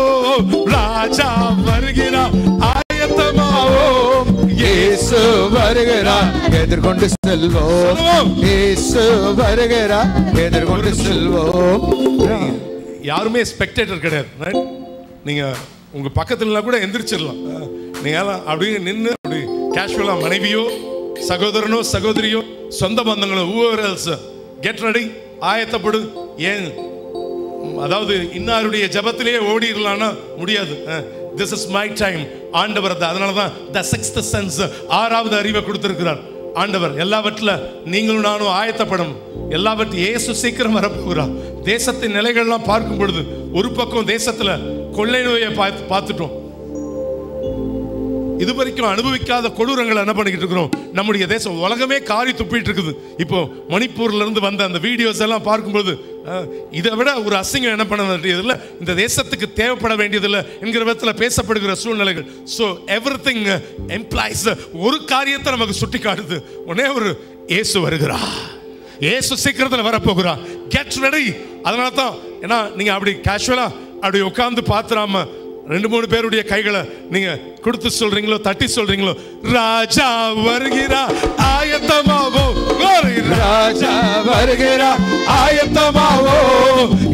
ராஜா வருகிறார் ஆயத்தமாவோ, இயேசு வருகிறார் எதிர்கொண்டு செல்வோம், இயேசு வருகிறார் எதிர்கொண்டு செல்வோம். யாருமே ஸ்பெக்டேட்டர் கிடையாது. நீங்க உங்க பக்கத்துல கூட எந்திரிச்சிடலாம். நீங்க அப்படியே நின்று அப்படி கேஷுவலா மனைவியோ சகோதரனோ சகோதரியோ சொந்த பந்தங்களோ whoever else get ready, ஆயத்தப்படு. ஏன், அதாவது இன்னாருடைய ஜபத்திலேயே ஓடிடலாம்னா முடியாது. This is my time. ஆண்டவர் அதனாலதான் the sixth sense, 6வது அறிவை கொடுத்திருக்கிறார் ஆண்டவர். எல்லாவற்றில் நீங்களும் நானும் ஆயத்தப்படணும். எல்லாவற்றையும் இயேசு சீக்கிரம் வரப்போகிறார். தேசத்தின் நிலைகள்லாம் பார்க்கும் பொழுது ஒரு பக்கம் தேசத்துல கொள்ளை நோயை பார்த்துட்டோம். இதுவரைக்கும் அனுபவிக்காத கொடூரங்களை என்ன பண்ணிக்கிட்டு இருக்கிறோம். நம்முடைய தேசம் உலகமே காரி துப்பிட்டு இருக்குது. இப்போ மணிப்பூர்ல இருந்து வந்த அந்த வீடியோஸ் எல்லாம் பார்க்கும்போது இதை விட ஒரு அசிங்கம் என்ன பண்ண வேண்டியதில்லை, இந்த தேசத்துக்கு தேவைப்பட வேண்டியதில்லை என்கிற விதத்தில் பேசப்படுகிற சூழ்நிலைகள். ஸோ எவ்ரிதிங் எம்ப்ளாய்ஸ் ஒரு காரியத்தை நமக்கு சுட்டி காட்டுது. ஒன்னே ஒரு, இயேசு வருகிறா, இயேசு சீக்கிரத்தில் வரப்போகிறா. Get ready. அதனால தான் ஏன்னா நீங்க அப்படி கேஷுவலா அப்படி உட்கார்ந்து பார்த்துடாம 2-3 பேருடைய கைகளை நீங்க கொடுத்து சொல்றீங்களோ தட்டி சொல்றீங்களோ, ராஜா வருகிறா ஆயத்தமாவோ, ராஜா வருகிறா ஆயத்தமாவோ,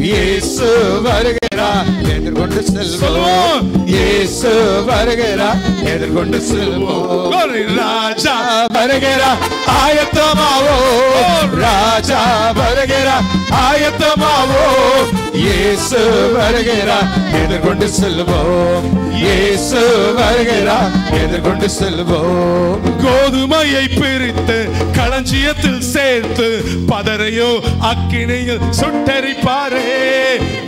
இயேசு வருகிறா எதிர்கொண்டு செல்வோம், இயேசு வருகிறா எதிர்கொண்டு செல்வோம், ராஜா வருகிறா ஆயத்தமாவோ, ராஜா வருகிறா ஆயத்தமாவோ, இயேசு வருகிறா எதிர்கொண்டு செல்வோம், இயேசு வருகிறா எதிர்கொண்டு செல்வோம். கோதுமையை பிரித்து களஞ்சியத்தில் சேர்த்து பதரையோ அக்கினியில் சுட்டரிப்பாரே.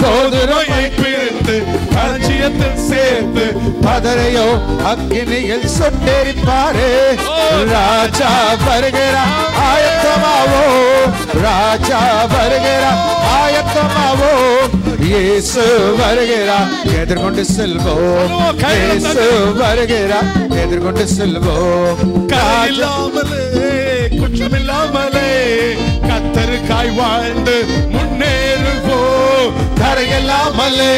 கோதுமையை பிரித்து களஞ்சியத்தில் சேர்த்து பதரையோ அக்கினியில் சுட்டரிப்பாரே. ராஜா வருகிறா ஆயத்தமாவோ, ராஜா வருகிறா ஆயத்தமாவோ, இயேசு வருகிறா எதிர்கொண்டு செல்வோம், இயேசு வருகிறா எதிர்கொண்டு செல்வோம். இல்லாமலே குற்றமில்லாமலே கத்தருக்காய் வாழ்ந்து முன்னேறுவோம். கரையில்லாமலே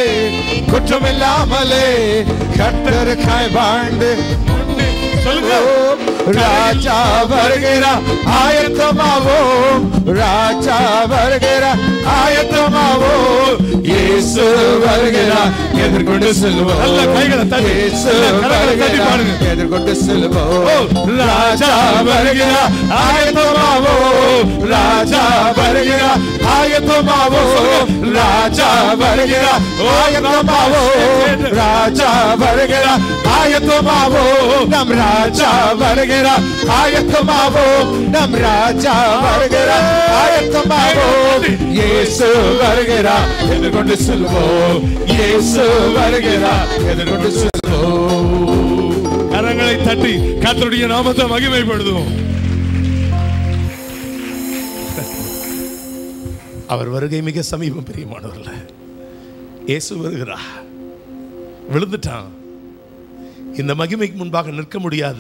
குற்றமில்லாமலே கர்த்தருக்காய் வாழ்ந்து சொல்லுவோம். ராஜா வருகிறா ஆயத்தமாவோம், ராஜா வருகிறா ஆயத்தமாவோம், இயேசு வருகிறா எதிர்கொண்டு செல்வோம். நல்ல கைகளை தட்டி, இயேசு கரங்களை தட்டி பாருங்க. எதிர்கொண்டு செல்வோம். ராஜா வருகிறா ஆயத்தமாவோம், ராஜா வருகிறா ஆயத்தமாவோம், ஆயத்தமாவோம் ராஜா வருகிறார் ஆயத்தமாவோம் ராஜா வருகிறார் ஆயத்தமாவோம் நம் ராஜா வருகிறார் ஆயத்தமாவோம் நம் ராஜா வருகிறார் ஆயத்தமாவோம் இயேசு வருகிறார் எதிர்கொண்டு செல்வோம் இயேசு வருகிறார் எதிர்கொண்டு செல்வோம் கரங்களை தட்டி கர்த்தருடைய நாமத்தை மகிமைப்படுத்துவோம் அவர் வருகை மிக சமீபம் பிரியமானவர்களே இயேசு வருகிறார் விழுந்துட்டான் இந்த மகிமைக்கு முன்பாக நிற்க முடியாத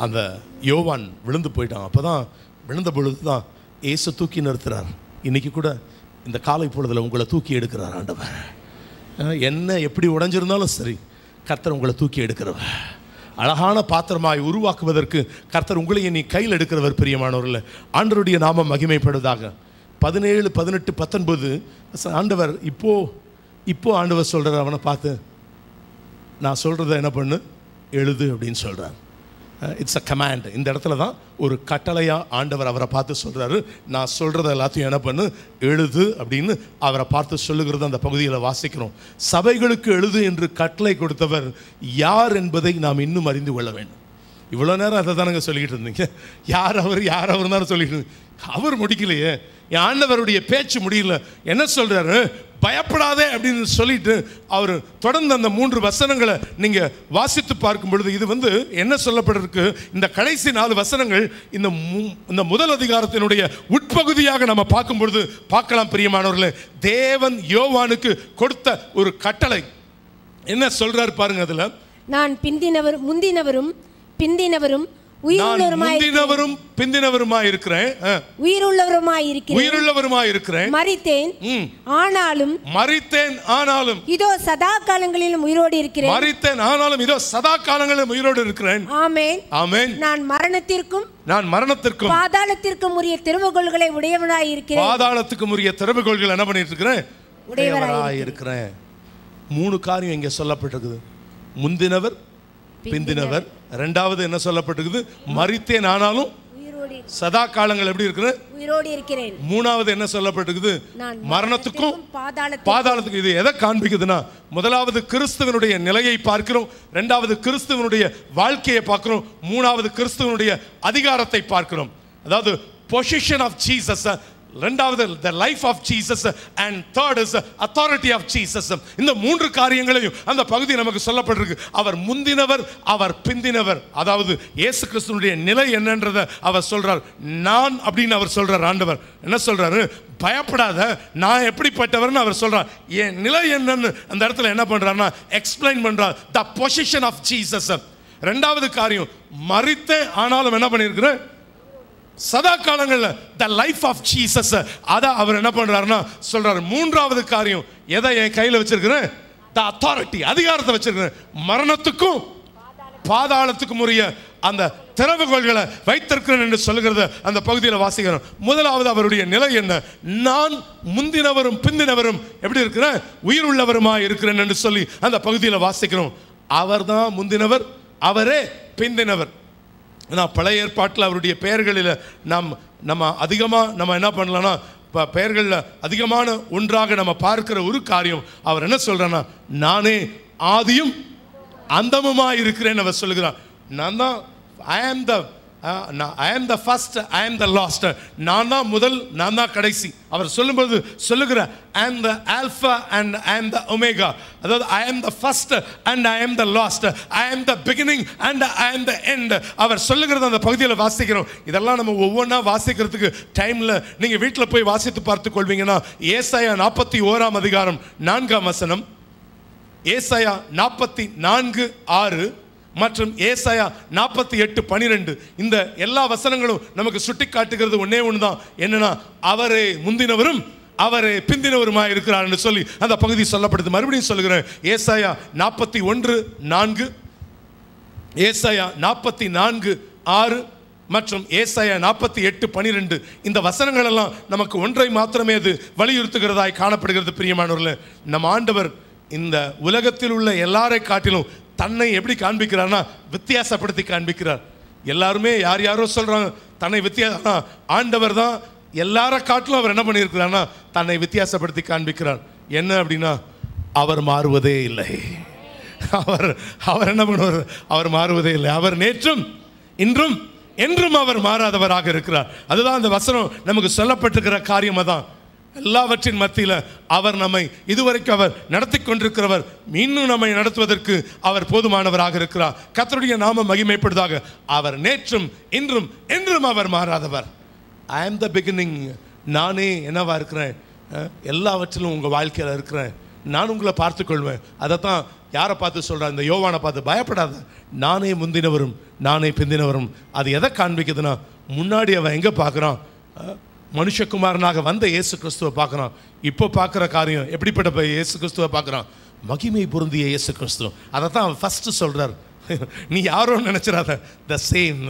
அந்த யோவான் விழுந்து போயிட்டான் அப்பதான் விழுந்த பொழுது தான் இயேசு தூக்கி நிறுத்துறார் இன்னைக்கு கூட இந்த காலை பொழுதுல உங்களை தூக்கி எடுக்கிறார் ஆண்டவர் என்ன எப்படி உடைஞ்சிருந்தாலும் சரி கர்த்தர் உங்களை தூக்கி எடுக்கிறவர் அழகான பாத்திரமாய் உருவாக்குவதற்கு கர்த்தர் உங்களையே நீ கையில் எடுக்கிறவர் பிரியமானவர்களே ஆண்டவருடைய நாமம் மகிமைப்படுவதாக 17, 18, 19 ஆண்டவர் இப்போ ஆண்டவர் சொல்கிறார் அவனை பார்த்து நான் சொல்கிறத என்ன பண்ணு எழுது அப்படின்னு சொல்கிறார் இட்ஸ் அ கமாண்ட் இந்த இடத்துல தான் ஒரு கட்டளையாக ஆண்டவர் அவரை பார்த்து சொல்கிறாரு நான் சொல்கிறத எல்லாத்தையும் என்ன பண்ணு எழுது அப்படின்னு அவரை பார்த்து சொல்லுகிறது அந்த பகுதியில் வாசிக்கிறோம் சபைகளுக்கு எழுது என்று கட்டளை கொடுத்தவர் யார் என்பதை நாம் இன்னும் அறிந்து கொள்ள வேண்டும் இவ்வளோ நேரம் அதை தானங்க சொல்லிக்கிட்டு இருந்தீங்க யார் அவர் தானே சொல்லிட்டு இருந்தீங்க அவர் முடிக்கலையே என் ஆண்டவருடைய பேச்சு முடியல என்ன சொல்கிறாரு பயப்படாதே அப்படின்னு சொல்லிட்டு அவர் தொடர்ந்து அந்த 3 வசனங்களை நீங்கள் வாசித்து பார்க்கும் பொழுது இது என்ன சொல்லப்பட்டிருக்கு இந்த கடைசி 4 வசனங்கள் இந்த முதல் அதிகாரத்தினுடைய உட்பகுதியாக நம்ம பார்க்கும் பொழுது பார்க்கலாம் பிரியமானவர்களே தேவன் யோவானுக்கு கொடுத்த ஒரு கட்டளை என்ன சொல்றாரு பாருங்க அதுல நான் முந்தினவரும் பிந்தினவருமாய் இருக்கிறேன் உயிருள்ளவருமாய் இருக்கிறேன் மரித்தேன் ஆனாலும் இதோ சதா காலங்களிலும் உயிரோடு இருக்கிறேன் ஆமென் ஆமென் நான் மரணத்திற்கும் பாதாளத்திற்கும் உரிய திறவுகோல்களை உடையவனாய் இருக்கிறேன் பாதாளத்துக்கும் உரிய திறவுகோல்கள் என்ன பண்ணிட்டு இருக்கிறேன் உடையவனாய் இருக்கிறேன் 3 காரியம் இங்க சொல்லப்பட்டிருக்குது முந்தினவர் பிந்தினவர் இரண்டாவது என்ன சொல்லப்பட்டிருக்குது மரித்தேன் ஆனாலும் சதா காலங்கள் எப்படி இருக்கிறேன் மூணாவது என்ன சொல்லப்பட்டிருக்குது மரணத்துக்கும் பாதாளத்துக்கும் இது எதை காண்பிக்குதுன்னா முதலாவது கிறிஸ்துவனுடைய நிலையை பார்க்கிறோம் இரண்டாவது கிறிஸ்துவனுடைய வாழ்க்கையை பார்க்கிறோம் மூணாவது கிறிஸ்துவனுடைய அதிகாரத்தை பார்க்கிறோம் அதாவது பொசிஷன் ஆஃப் ஜீசஸ் இரண்டாவது the life of Jesus and third is authority of Jesus இந்த 3 காரியங்களையும் அந்த பகுதி நமக்கு சொல்லப்பட்டிருக்கு அவர் முந்தினவர் அவர் பிந்தினவர் அதாவது இயேசு கிறிஸ்துவினுடைய நிலை என்னன்றதை அவர் சொல்றார் நான் அப்படின்னு அவர் சொல்றார் ஆண்டவர் என்ன சொல்றாரு பயப்படாத நான் எப்படிப்பட்டவர்னு அவர் சொல்றார் என் நிலை என்னன்னு அந்த இடத்துல என்ன பண்றாருன்னா எக்ஸ்பிளைன் பண்றார் the position of Jesus இரண்டாவது காரியம் மரித்தே ஆனாலும் என்ன பண்ணியிருக்கிறேன் சதா காலங்களில் த லைஃப் ஆஃப் ஜீசஸ் அதை அவர் என்ன பண்றாருன்னா சொல்றாரு மூன்றாவது காரியம் எதை என் கையில் வச்சிருக்கிறேன் த அத்தாரிட்டி அதிகாரத்தை வச்சிருக்கிறேன் மரணத்துக்கும் பாதாளத்துக்கும் உரிய அந்த திறவுகோல்களை வைத்திருக்கிறேன் என்று சொல்லுகிறத அந்த பகுதியில் வாசிக்கிறோம் முதலாவது அவருடைய நிலை என்ன நான் முந்தினவரும் பிந்தினவரும் எப்படி இருக்கிறேன் உயிர் உள்ளவருமாய் இருக்கிறேன் என்று சொல்லி அந்த பகுதியில் வாசிக்கிறோம் அவர் தான் முந்தினவர் அவரே பிந்தினவர் நான் பழைய ஏற்பாட்டில் அவருடைய பெயர்களில் நம்ம அதிகமாக நம்ம என்ன பண்ணலாம்னா இப்போ பெயர்களில் அதிகமான ஒன்றாக நம்ம பார்க்கிற ஒரு காரியம் அவர் என்ன சொல்கிறேன்னா நானே ஆதியும் அந்தமுமாக இருக்கிறேன்னு அவர் சொல்லுகிறார் நான் தான் ஐ am the first I am the last நான் தான் முதல் நான் தான் கடைசி அவர் சொல்லும்போது சொல்லுகிற I am the alpha and I am the omega அதாவது I am the first and I am the last I am the beginning and I am the end அவர் சொல்லுகிறது அந்த பகுதியில் வாசிக்கிறோம் இதெல்லாம் நம்ம ஒவ்வொன்றா வாசிக்கிறதுக்கு டைமில் நீங்கள் வீட்டில் போய் வாசித்து பார்த்து கொள்வீங்கன்னா ஏசாயா 41 அதிகாரம் 4ஆம் வசனம் ஏசாயா 44:6 மற்றும் ஏசாயா 48:12 இந்த எல்லா வசனங்களும் நமக்கு சுட்டி காட்டுகிறது ஒன்னே ஒண்ணுதான் என்னன்னா அவரே முந்தினவரும் அவரே பிந்தினவருமாய் இருக்கிறார் என்று சொல்லி அந்த பகுதி சொல்லப்படுது மறுபடியும் சொல்லுகிறேன் ஏசாயா 41:4 ஏசாயா 44:6 மற்றும் ஏசாயா 48:12 இந்த வசனங்கள் எல்லாம் நமக்கு ஒன்றை மாத்திரமே அது வலியுறுத்துகிறதாய் காணப்படுகிறது பிரியமானவர்களே நம்ம ஆண்டவர் இந்த உலகத்தில் உள்ள எல்லாரை காட்டிலும் தன்னை எப்படி காண்பிக்கிறார்னா வித்தியாசப்படுத்தி காண்பிக்கிறார் எல்லாருமே யார் யாரோ சொல்றாங்க தன்னை ஆண்டவர் தான் எல்லார காட்டிலும் அவர் என்ன பண்ணியிருக்கிறார்னா தன்னை வித்தியாசப்படுத்தி காண்பிக்கிறார். என்ன அப்படின்னா, அவர் மாறுவதே இல்லை. அவர் என்ன பண்ணுவார்? அவர் மாறுவதே இல்லை. அவர் நேற்றும் இன்றும் என்றும் அவர் மாறாதவராக இருக்கிறார். அதுதான் அந்த வசனம் நமக்கு சொல்லப்பட்டிருக்கிற காரியம். தான் எல்லாவற்றின் மத்தியில் அவர் நம்மை இதுவரைக்கும் அவர் நடத்தி கொண்டிருக்கிறவர். இன்னும் நம்மை நடத்துவதற்கு அவர் போதுமானவராக இருக்கிறார். கர்த்தருடைய நாமம் மகிமைப்படுவதாக. அவர் நேற்றும் இன்றும் என்றும் அவர் மாறாதவர். ஐ ஆம் த பிகினிங். நானே என்னவா இருக்கிறேன்? எல்லாவற்றிலும் உங்கள் வாழ்க்கையில் இருக்கிறேன். நான் உங்களை பார்த்துக்கொள்வேன். அதைத்தான் யாரை பார்த்து சொல்கிறேன்? இந்த யோவானை பார்த்து, பயப்படாத, நானே முந்தினவரும் நானே பிந்தினவரும். அது எதை காண்பிக்குதுன்னா, முன்னாடி அவன் எங்கே பார்க்குறான்? மனுஷகுமாரனாக வந்த இயேசு கிறிஸ்துவை பார்க்குறான். இப்போ பார்க்குற காரியம் எப்படிப்பட்ட இயேசு கிறிஸ்துவை பார்க்குறான்? மகிமை பொருந்திய இயேசு கிறிஸ்துவ. அதை தான் அவன் ஃபஸ்ட்டு சொல்கிறார். நீ யாரும் நினச்சிடாத, த சேம்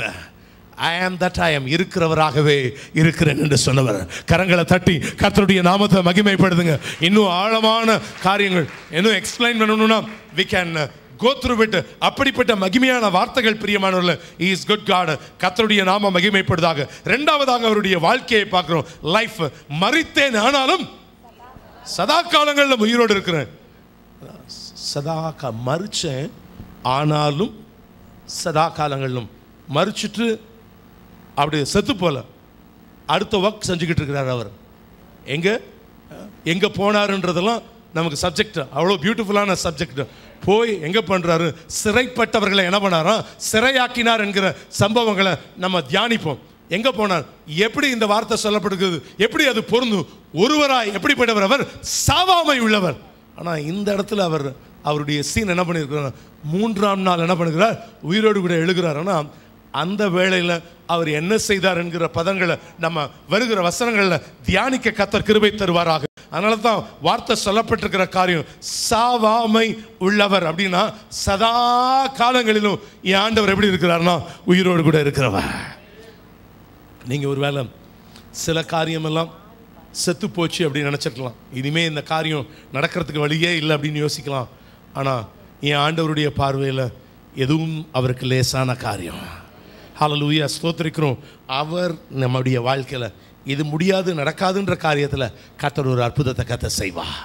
ஐ ஆம் தட் ஐ ஆம், இருக்கிறவராகவே இருக்கிறேன் என்று சொன்னவர். கரங்களை தட்டி கர்த்தருடைய நாமத்தை மகிமைப்படுத்துங்க. இன்னும் ஆழமான காரியங்கள் இன்னும் எக்ஸ்பிளைன் பண்ணணும்னா we can go through it. அப்படிப்பட்ட மகிமையான வார்த்தைகள் பிரியமானவர்களே. he is good God. கர்த்தருடைய நாமம் மகிமைப்படுவதாக. இரண்டாவதாக அவருடைய வாழ்க்கையை பார்க்கிறோம். லைஃப். மரித்தேன் ஆனாலும் சதா காலங்களில் உயிரோடு இருக்கிறேன். மரிச்சேன் ஆனாலும் சதா காலங்களிலும். மரிச்சிட்டு அப்படி செத்து போல அடுத்த ஒர்க் செஞ்சுக்கிட்டு இருக்கிறார் அவர். எங்கே போனாருன்றதெல்லாம் நமக்கு சப்ஜெக்ட், அவ்வளோ பியூட்டிஃபுல்லான சப்ஜெக்ட். போய் எங்கே பண்ணுறாரு? சிறைப்பட்டவர்களை என்ன பண்ணாரா? சிறையாக்கினார் என்கிற சம்பவங்களை நம்ம தியானிப்போம். எங்கே போனார்? எப்படி இந்த வார்த்தை சொல்லப்படுகிறது? எப்படி அது பொருந்தும்? ஒருவராய் எப்படிப்பட்டவர்? அவர் சாவாமை உள்ளவர். ஆனால் இந்த இடத்துல அவருடைய சீன் என்ன பண்ணியிருக்கிறார்? 3ஆம் நாள் என்ன பண்ணுகிறார்? உயிரோடு கூட எழுகிறார். ஆனால் அந்த வேளையில் அவர் என்ன செய்தார் என்கிற பதங்களை நம்ம வருகிற வசனங்களில் தியானிக்க கர்த்தர் கிருபை தருவாராக. அதனால தான் வார்த்தை சொல்லப்பட்டிருக்கிற காரியம் சாவாமை உள்ளவர். அப்படின்னா சதா காலங்களிலும் என் ஆண்டவர் எப்படி இருக்கிறார்னா உயிரோடு கூட இருக்கிறவர். நீங்கள் ஒரு வேளை சில காரியமெல்லாம் செத்து போச்சு அப்படின்னு நினச்சிருக்கலாம். இனிமேல் இந்த காரியம் நடக்கிறதுக்கு வழியே இல்லை அப்படின்னு யோசிக்கலாம். ஆனால் என் ஆண்டவருடைய பார்வையில் எதுவும் அவருக்கு லேசான காரியம். ஹல்லேலூயா, ஸ்தோத்திரிக்கிறோம். அவர் நம்முடைய வாழ்க்கையில் இது முடியாது நடக்காதுன்ற காரியத்தில் கர்த்தர் ஒரு அற்புதத்தை கர்த்தர் செய்வார்.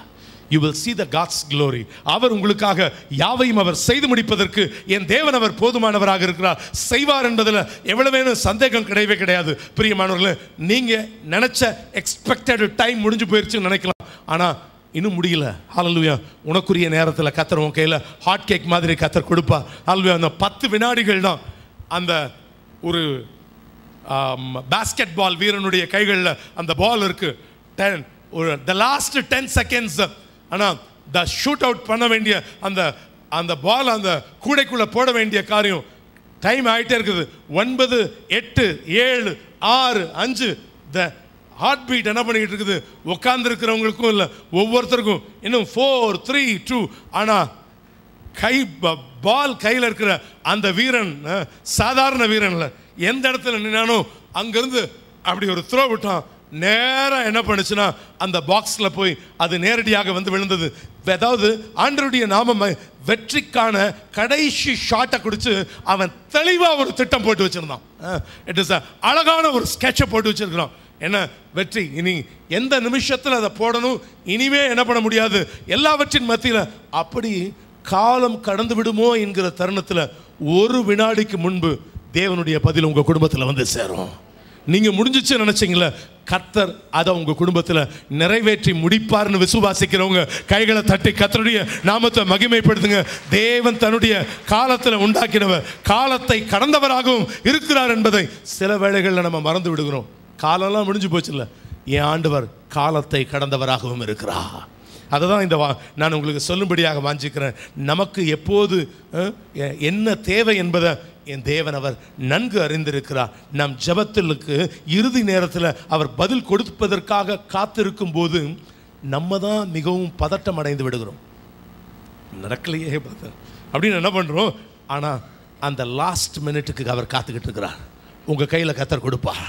You will see the God's glory. அவர் உங்களுக்காக யாவையும் அவர் செய்து முடிப்பதற்கு என் தேவன் அவர் போதுமானவராக இருக்கிறார். செய்வார் என்பதில் எவ்வளவு சந்தேகம் கிடையவே கிடையாது. பிரியமானவர்களே, நீங்கள் நினச்ச எக்ஸ்பெக்டட் டைம் முடிஞ்சு போயிடுச்சுன்னு நினைக்கலாம். ஆனால் இன்னும் முடியல. ஹல்லேலூயா, உனக்குரிய நேரத்தில் கர்த்தர் உன் கையில் ஹாட் கேக் மாதிரி கர்த்தர் கொடுப்பா. ஹல்லேலூயா, அந்த 10 வினாடிகள் தான் அந்த ஒரு பாஸ்கெட் பால் வீரனுடைய கைகளில் அந்த பால் இருக்கு. the last 10 seconds. ஆனால் த ஷூட் அவுட் பண்ண வேண்டிய அந்த பால் அந்த கூடைக்குள்ளே போட வேண்டிய காரியம் டைம் ஆகிட்டே இருக்குது. 9, 8, 7, 6, 5. த ஹார்ட் பீட் என்ன பண்ணிக்கிட்டு இருக்குது? உட்கார்ந்துருக்கிறவங்களுக்கும் இல்லை, ஒவ்வொருத்தருக்கும் இன்னும் 4, 3, 2. ஆனால் பால் கையில் இருக்கிற அந்த வீரன் சாதாரண வீரன் இல்லை. எந்த இடத்துல நின்னானோ அங்கிருந்து அப்படி ஒரு த்ரோ விட்டான். நேராக என்ன பண்ணுச்சுன்னா அந்த பாக்ஸில் போய் அது நேரடியாக வந்து விழுந்தது. அதாவது ஆண்டவருடைய நாம வெற்றிக்கான கடைசி ஷாட்டை குடிச்சு அவன் தெளிவாக ஒரு திட்டம் போட்டு வச்சிருந்தான். இட் இஸ் அழகான ஒரு ஸ்கெட்சை போட்டு வச்சிருக்கிறான். என்ன வெற்றி? இனி எந்த நிமிஷத்தில் அதை போடணும், இனிமே என்ன பண்ண முடியாது. எல்லாவற்றின் மத்தியில் அப்படி காலம் கடந்து விடுமோ என்கிற தருணத்தில் ஒரு வினாடிக்கு முன்பு தேவனுடைய பதில் உங்கள் குடும்பத்தில் வந்து சேரும். நீங்கள் முடிஞ்சிச்சு நினச்சிங்கள, கர்த்தர் அதை உங்கள் குடும்பத்தில் நிறைவேற்றி முடிப்பார்னு விசுவாசிக்கிறவங்க கைகளை தட்டி கர்த்தருடைய நாமத்தை மகிமைப்படுத்துங்க. தேவன் தன்னுடைய காலத்தில் உண்டாக்கினவர் காலத்தை கடந்தவராகவும் இருக்கிறார் என்பதை சில வேளைகளில் நம்ம மறந்து விடுகிறோம். காலம்லாம் முடிஞ்சு போச்சு இல்லை, என் ஆண்டவர் காலத்தை கடந்தவராகவும் இருக்கிறார். அதை தான் நான் உங்களுக்கு சொல்லும்படியாக வாஞ்சிக்கிறேன். நமக்கு எப்போது என்ன தேவை என்பதை என் தேவன் அவர் நன்கு அறிந்திருக்கிறார். நம் ஜெபத்திற்கு இறுதி நேரத்தில் அவர் பதில் கொடுப்பதற்காக காத்திருக்கும் போது நம்ம தான் மிகவும் பதட்டம் அடைந்து விடுகிறோம். நடக்கலையே அப்படின்னு என்ன பண்ணுறோம். ஆனால் அந்த லாஸ்ட் மினிட்டுக்கு அவர் காத்துக்கிட்டு இருக்கிறார். உங்கள் கையில் கர்த்தர் கொடுப்பார்.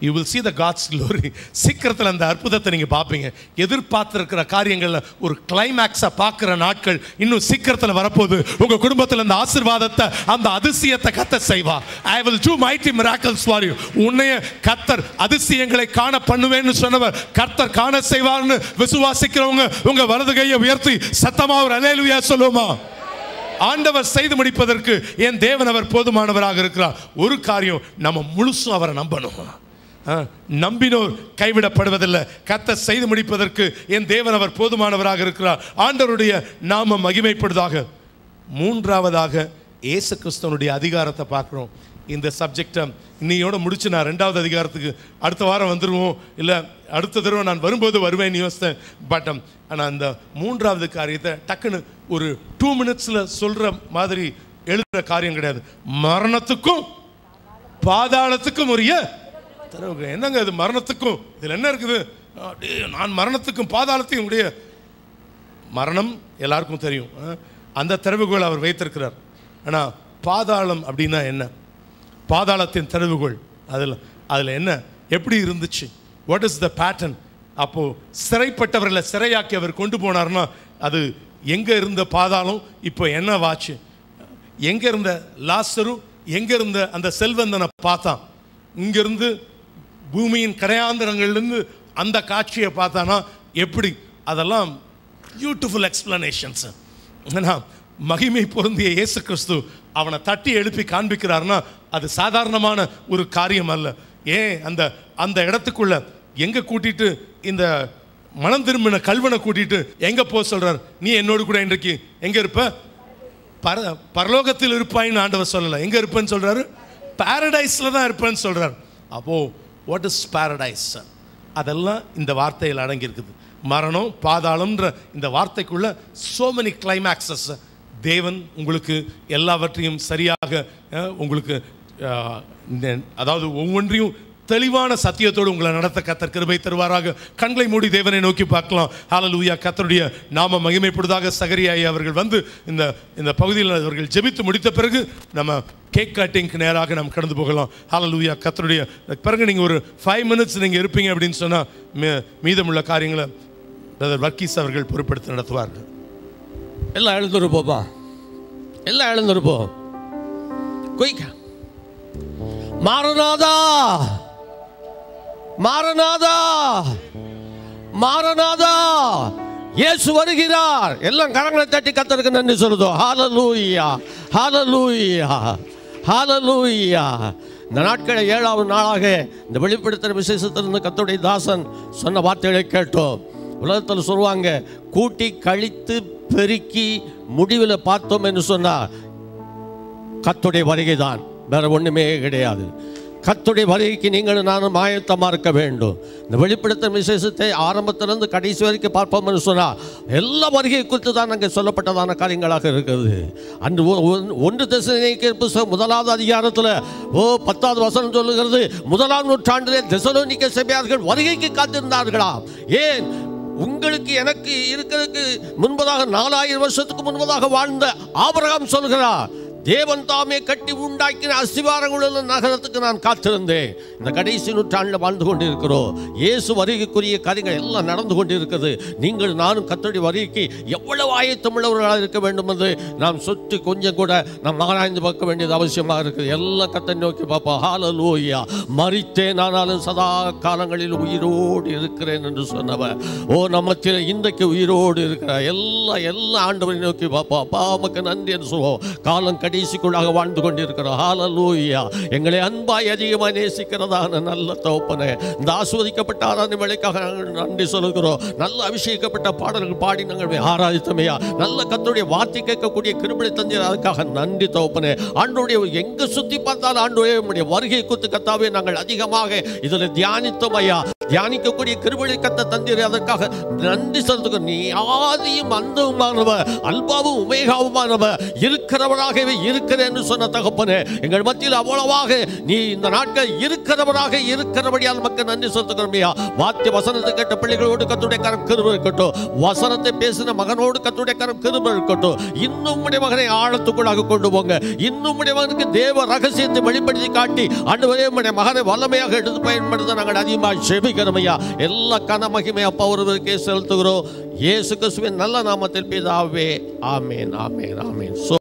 you will see the God's glory. சீக்கிரத்தில் அந்த அற்புதத்தை நீங்கள் பார்ப்பீங்க. எதிர்பார்த்திருக்கிற காரியங்களில் ஒரு கிளைமேக்ஸை பார்க்குற நாட்கள் இன்னும் சீக்கிரத்தில் வரப்போகுது. உங்கள் குடும்பத்தில் அந்த ஆசீர்வாதத்தை, அந்த அதிசயத்தை கர்த்தர் செய்வார். I will do mighty miracles for you. உன்னைய கர்த்தர் அதிசயங்களை காண பண்ணுவேன்னு சொன்னவர் கர்த்தர் காண செய்வார்னு விசுவாசிக்கிறவங்க உங்க வலது கையை உயர்த்தி சத்தமா ஒரு அல்லேலூயா சொல்லுமா? ஆண்டவர் செய்து முடிப்பதற்கு என் தேவன் அவர் போதுமானவராக இருக்கிறார். ஒரு காரியம், நம்ம முழுசும் அவரை நம்பணும். நம்பினோர் கைவிடப்படுவதில்லை. கர்த்தர் செய்து முடிப்பதற்கு என் தேவன் அவர் போதுமானவராக இருக்கிறார். ஆண்டவருடைய நாமம் மகிமைப்படுவதாக. மூன்றாவதாக இயேசு கிறிஸ்துவனுடைய அதிகாரத்தை பார்க்குறோம். இந்த சப்ஜெக்டை இன்னையோட முடிச்சு நான் 2வது அதிகாரத்துக்கு அடுத்த வாரம் வந்துடுவோம், இல்லை அடுத்த தடவை நான் வரும்போது வருவேன்னு யோசித்தேன். பட் ஆனால் அந்த 3வது காரியத்தை டக்குன்னு ஒரு 2 minutesல சொல்கிற மாதிரி எழுதுகிற காரியம் கிடையாது. மரணத்துக்கும் பாதாளத்துக்கும் உரிய திறவுகள். என்னங்க இது மரணத்துக்கும், இதில் என்ன இருக்குது? நான் மரணத்துக்கும் பாதாளத்தையும் உடைய, மரணம் எல்லாருக்கும் தெரியும், அந்த திறவுகோல் அவர் வைத்திருக்கிறார். ஆனால் பாதாளம் அப்படின்னா என்ன? பாதாளத்தின் திறவுகோல் அதில் என்ன, எப்படி இருந்துச்சு, வாட் இஸ் த பேட்டர்ன்? அப்போது சிறைப்பட்டவர்களை சிறையாக்கி அவர் கொண்டு போனார்னா அது எங்கே இருந்த பாதாளம் இப்போ என்ன வாச்சு? எங்கே இருந்த லாசரு, எங்கே இருந்த அந்த செல்வந்தனை பார்த்தான், இங்கேருந்து பூமியின் கரையாந்திரங்கள்லேருந்து அந்த காட்சியை பார்த்தானா எப்படி? அதெல்லாம் பியூட்டிஃபுல் எக்ஸ்பிளனேஷன்ஸ். ஏன்னா மகிமை பொருந்திய இயேசு கிறிஸ்து அவனை தட்டி எழுப்பி காண்பிக்கிறார்னா அது சாதாரணமான ஒரு காரியம் அல்ல. ஏன் அந்த அந்த இடத்துக்குள்ள எங்கே கூட்டிட்டு இந்த மனம் திரும்பின கல்வனை கூட்டிட்டு எங்கே போக சொல்றார்? நீ என்னோடு கூட இன்றைக்கு எங்கே இருப்ப? பரலோகத்தில் இருப்பாயின்னு ஆண்டவர் சொல்லலை. எங்கே இருப்பேன்னு சொல்றாரு? பாரடைஸில் தான் இருப்பேன்னு சொல்றார். அப்போது வாட் இஸ் பாரடைஸ்? அதெல்லாம் இந்த வார்த்தையில் அடங்கியிருக்குது. மரணம், பாதாளம்ன்ற இந்த வார்த்தைக்குள்ள so many climaxes. தேவன் உங்களுக்கு எல்லாவற்றையும் சரியாக உங்களுக்கு அதாவது ஒவ்வொன்றையும் தெளிவான சத்தியத்தோடு உங்களை நடத்த கர்த்தர் கிருபை தருவாராக. கண்களை மூடி தேவனை நோக்கி பார்க்கலாம். ஹல்லேலூயா. கர்த்தருடைய நாம மகிமைப்படுவதாக. சகரியாய் அவர்கள் வந்து இந்த பகுதியில் அவர்கள் ஜெபித்து முடித்த பிறகு நம்ம கேக் கட்டிங்க்கு நேராக நம்ம கடந்து போகலாம். ஹல்லேலூயா. கர்த்தருடைய பிறகு நீங்கள் ஒரு 5 minutes நீங்கள் இருப்பீங்க அப்படின்னு சொன்னால் மீதமுள்ள காரியங்களை பிரதர் வர்க்கீஸ் அவர்கள் பொறுப்படுத்தி நடத்துவார்கள். எல்லாம் எழுந்திருப்போப்பா, எல்லாம் எழுந்திருப்போம். குயிக்க மாரநாதா, மாரநாதா, மாரநாதா, இயேசு வருகிறார். எல்லாம் கரங்களை தட்டி கர்த்தருக்கு நன்றி சொல்லுதோ. ஹல்லேலூயா, ஹல்லேலூயா, ஹல்லேலூயா. இந்த நாட்களை 7வது நாளாக இந்த வெளிப்படுத்துகிற விசேஷத்திலிருந்து கர்த்தருடைய தாசன் சொன்ன வார்த்தைகளை கேட்டோம். உலகத்தில் சொல்லுவாங்க, கூட்டி கழித்து பெருக்கி முடிவில் பார்த்தோம் என்று சொன்னால் கர்த்தருடைய வருகை தான், வேற ஒன்றுமே கிடையாது. கர்த்தருடைய வருகைக்கு நீங்களும் நானும் ஆயத்தமாக இருக்க வேண்டும். இந்த வெளிப்படுத்தும் விசேஷத்தை ஆரம்பத்திலிருந்து கடைசி வரைக்கும் பார்ப்போம் என்று சொன்னால் எல்லா வருகை குறித்து தான் அங்கே சொல்லப்பட்டதான காரியங்களாக இருக்கிறது. அன்று 1 தெசலோனிக்கேயர் புத்தகம் 1வது அதிகாரத்தில் 10வது வசனம் சொல்லுகிறது, 1ஆம் நூற்றாண்டிலே தெசலோனிக்க சபையார்கள் வருகைக்கு காத்திருந்தார்களாம். ஏன்? உங்களுக்கு எனக்கு இருக்கிறதுக்கு முன்பதாக 4000 வருஷத்துக்கு முன்பதாக வாழ்ந்த ஆபிரகாம் சொல்கிறார், தேவன் தாமே கட்டி உண்டாக்கின அஸ்திவாரங்களுள்ள நகரத்துக்கு நான் காத்திருந்தேன். இந்த கடைசி நூற்றாண்டில் வாழ்ந்து கொண்டிருக்கிறோம். இயேசு வருகைக்குரிய காரியங்கள் எல்லாம் நடந்து கொண்டிருக்கிறது. நீங்கள் நானும் கர்த்தருடைய வருகைக்கு எவ்வளவு ஆயத்தமுள்ளவர்களாக இருக்க வேண்டும் என்று நாம் சுற்றி கொஞ்சம் கூட நாம் ஆராய்ந்து பார்க்க வேண்டியது அவசியமாக இருக்குது. எல்லாம் கர்த்தரை நோக்கி பார்ப்போம். ஹல்லேலூயா. மரித்தேன் ஆனாலும் சதா காலங்களில் உயிரோடு இருக்கிறேன் என்று சொன்னவர் நம்ம இன்றைக்கு உயிரோடு இருக்கிறார். எல்லாம் ஆண்டவரை நோக்கி பார்ப்போம். அப்பா உமக்கு நன்றி என்று சொல்வோம். காலம் கடைசிக்குள்ளாக வாழ்ந்து கொண்டிருக்கிறோம். ஹல்லேலூயா. எங்களை அன்பாய் அதிகமாக நேசிக்கிறதான நல்ல தகப்பனே, இந்த ஆஸ்வதிக்கப்பட்ட ஆராதனை வேளைக்காக நாங்கள் நன்றி சொல்லுகிறோம். நல்ல அபிஷேகப்பட்ட பாடல்கள் பாடி நாங்கள் ஆராதித்தமையா, நல்ல கர்த்தருடைய வார்த்தை கேட்கக்கூடிய கிருபை தந்தீர், அதுக்காக நன்றி தகப்பனே. ஆண்டவருடைய எங்க சுத்தி பார்த்தாலும் ஆண்டவருடைய வருகை குறித்து கர்த்தாவே நாங்கள் அதிகமாக இதில் தியானித்தோம் ஐயா. தியானிக்கக்கூடிய கிருபை கர்த்தர் தந்தீர், அதற்காக நன்றி செலுத்துகிறோம். நீ ஆதியும் அந்தவுமானவர், அல்பாவும் உமேகாவுமானவர், இருக்கிறவராகவே இருக்கிறேன்னு சொன்ன தகப்பனே, எங்கள் மத்தியில் அவ்வளவாக நீ இந்த நாட்கள் இருக்கிறவராக இருக்கிறபடியால் மக்கள் நன்றி செலுத்துகிறோமையா. வாத்திய வசனத்தை கேட்ட பிள்ளைகளோடு கர்த்தருடைய கரம் கிருபை இருக்கட்டும். வசனத்தை பேசின மகனோடு கர்த்தருடைய கரம் கிருபை இருக்கட்டும். இன்னும் உடைய மகனை ஆழத்துக்குள்ளாக கொண்டு போங்க. இன்னும் உடைய மகனுக்கு தேவ ரகசியத்தை வெளிப்படுத்தி காட்டி ஆண்டவரே உடைய மகனை வல்லமையாக எடுத்து பயன்படுத்த நாங்கள் அதிகமாக செபிக்கிறோம் ஐயா. எல்லா கன மகிமை அப்பா ஒருவருக்கே செலுத்துகிறோம். இயேசு கிறிஸ்துவின் நல்ல நாமத்தில் பிதாவே. ஆமென், ஆமென், ஆமென்.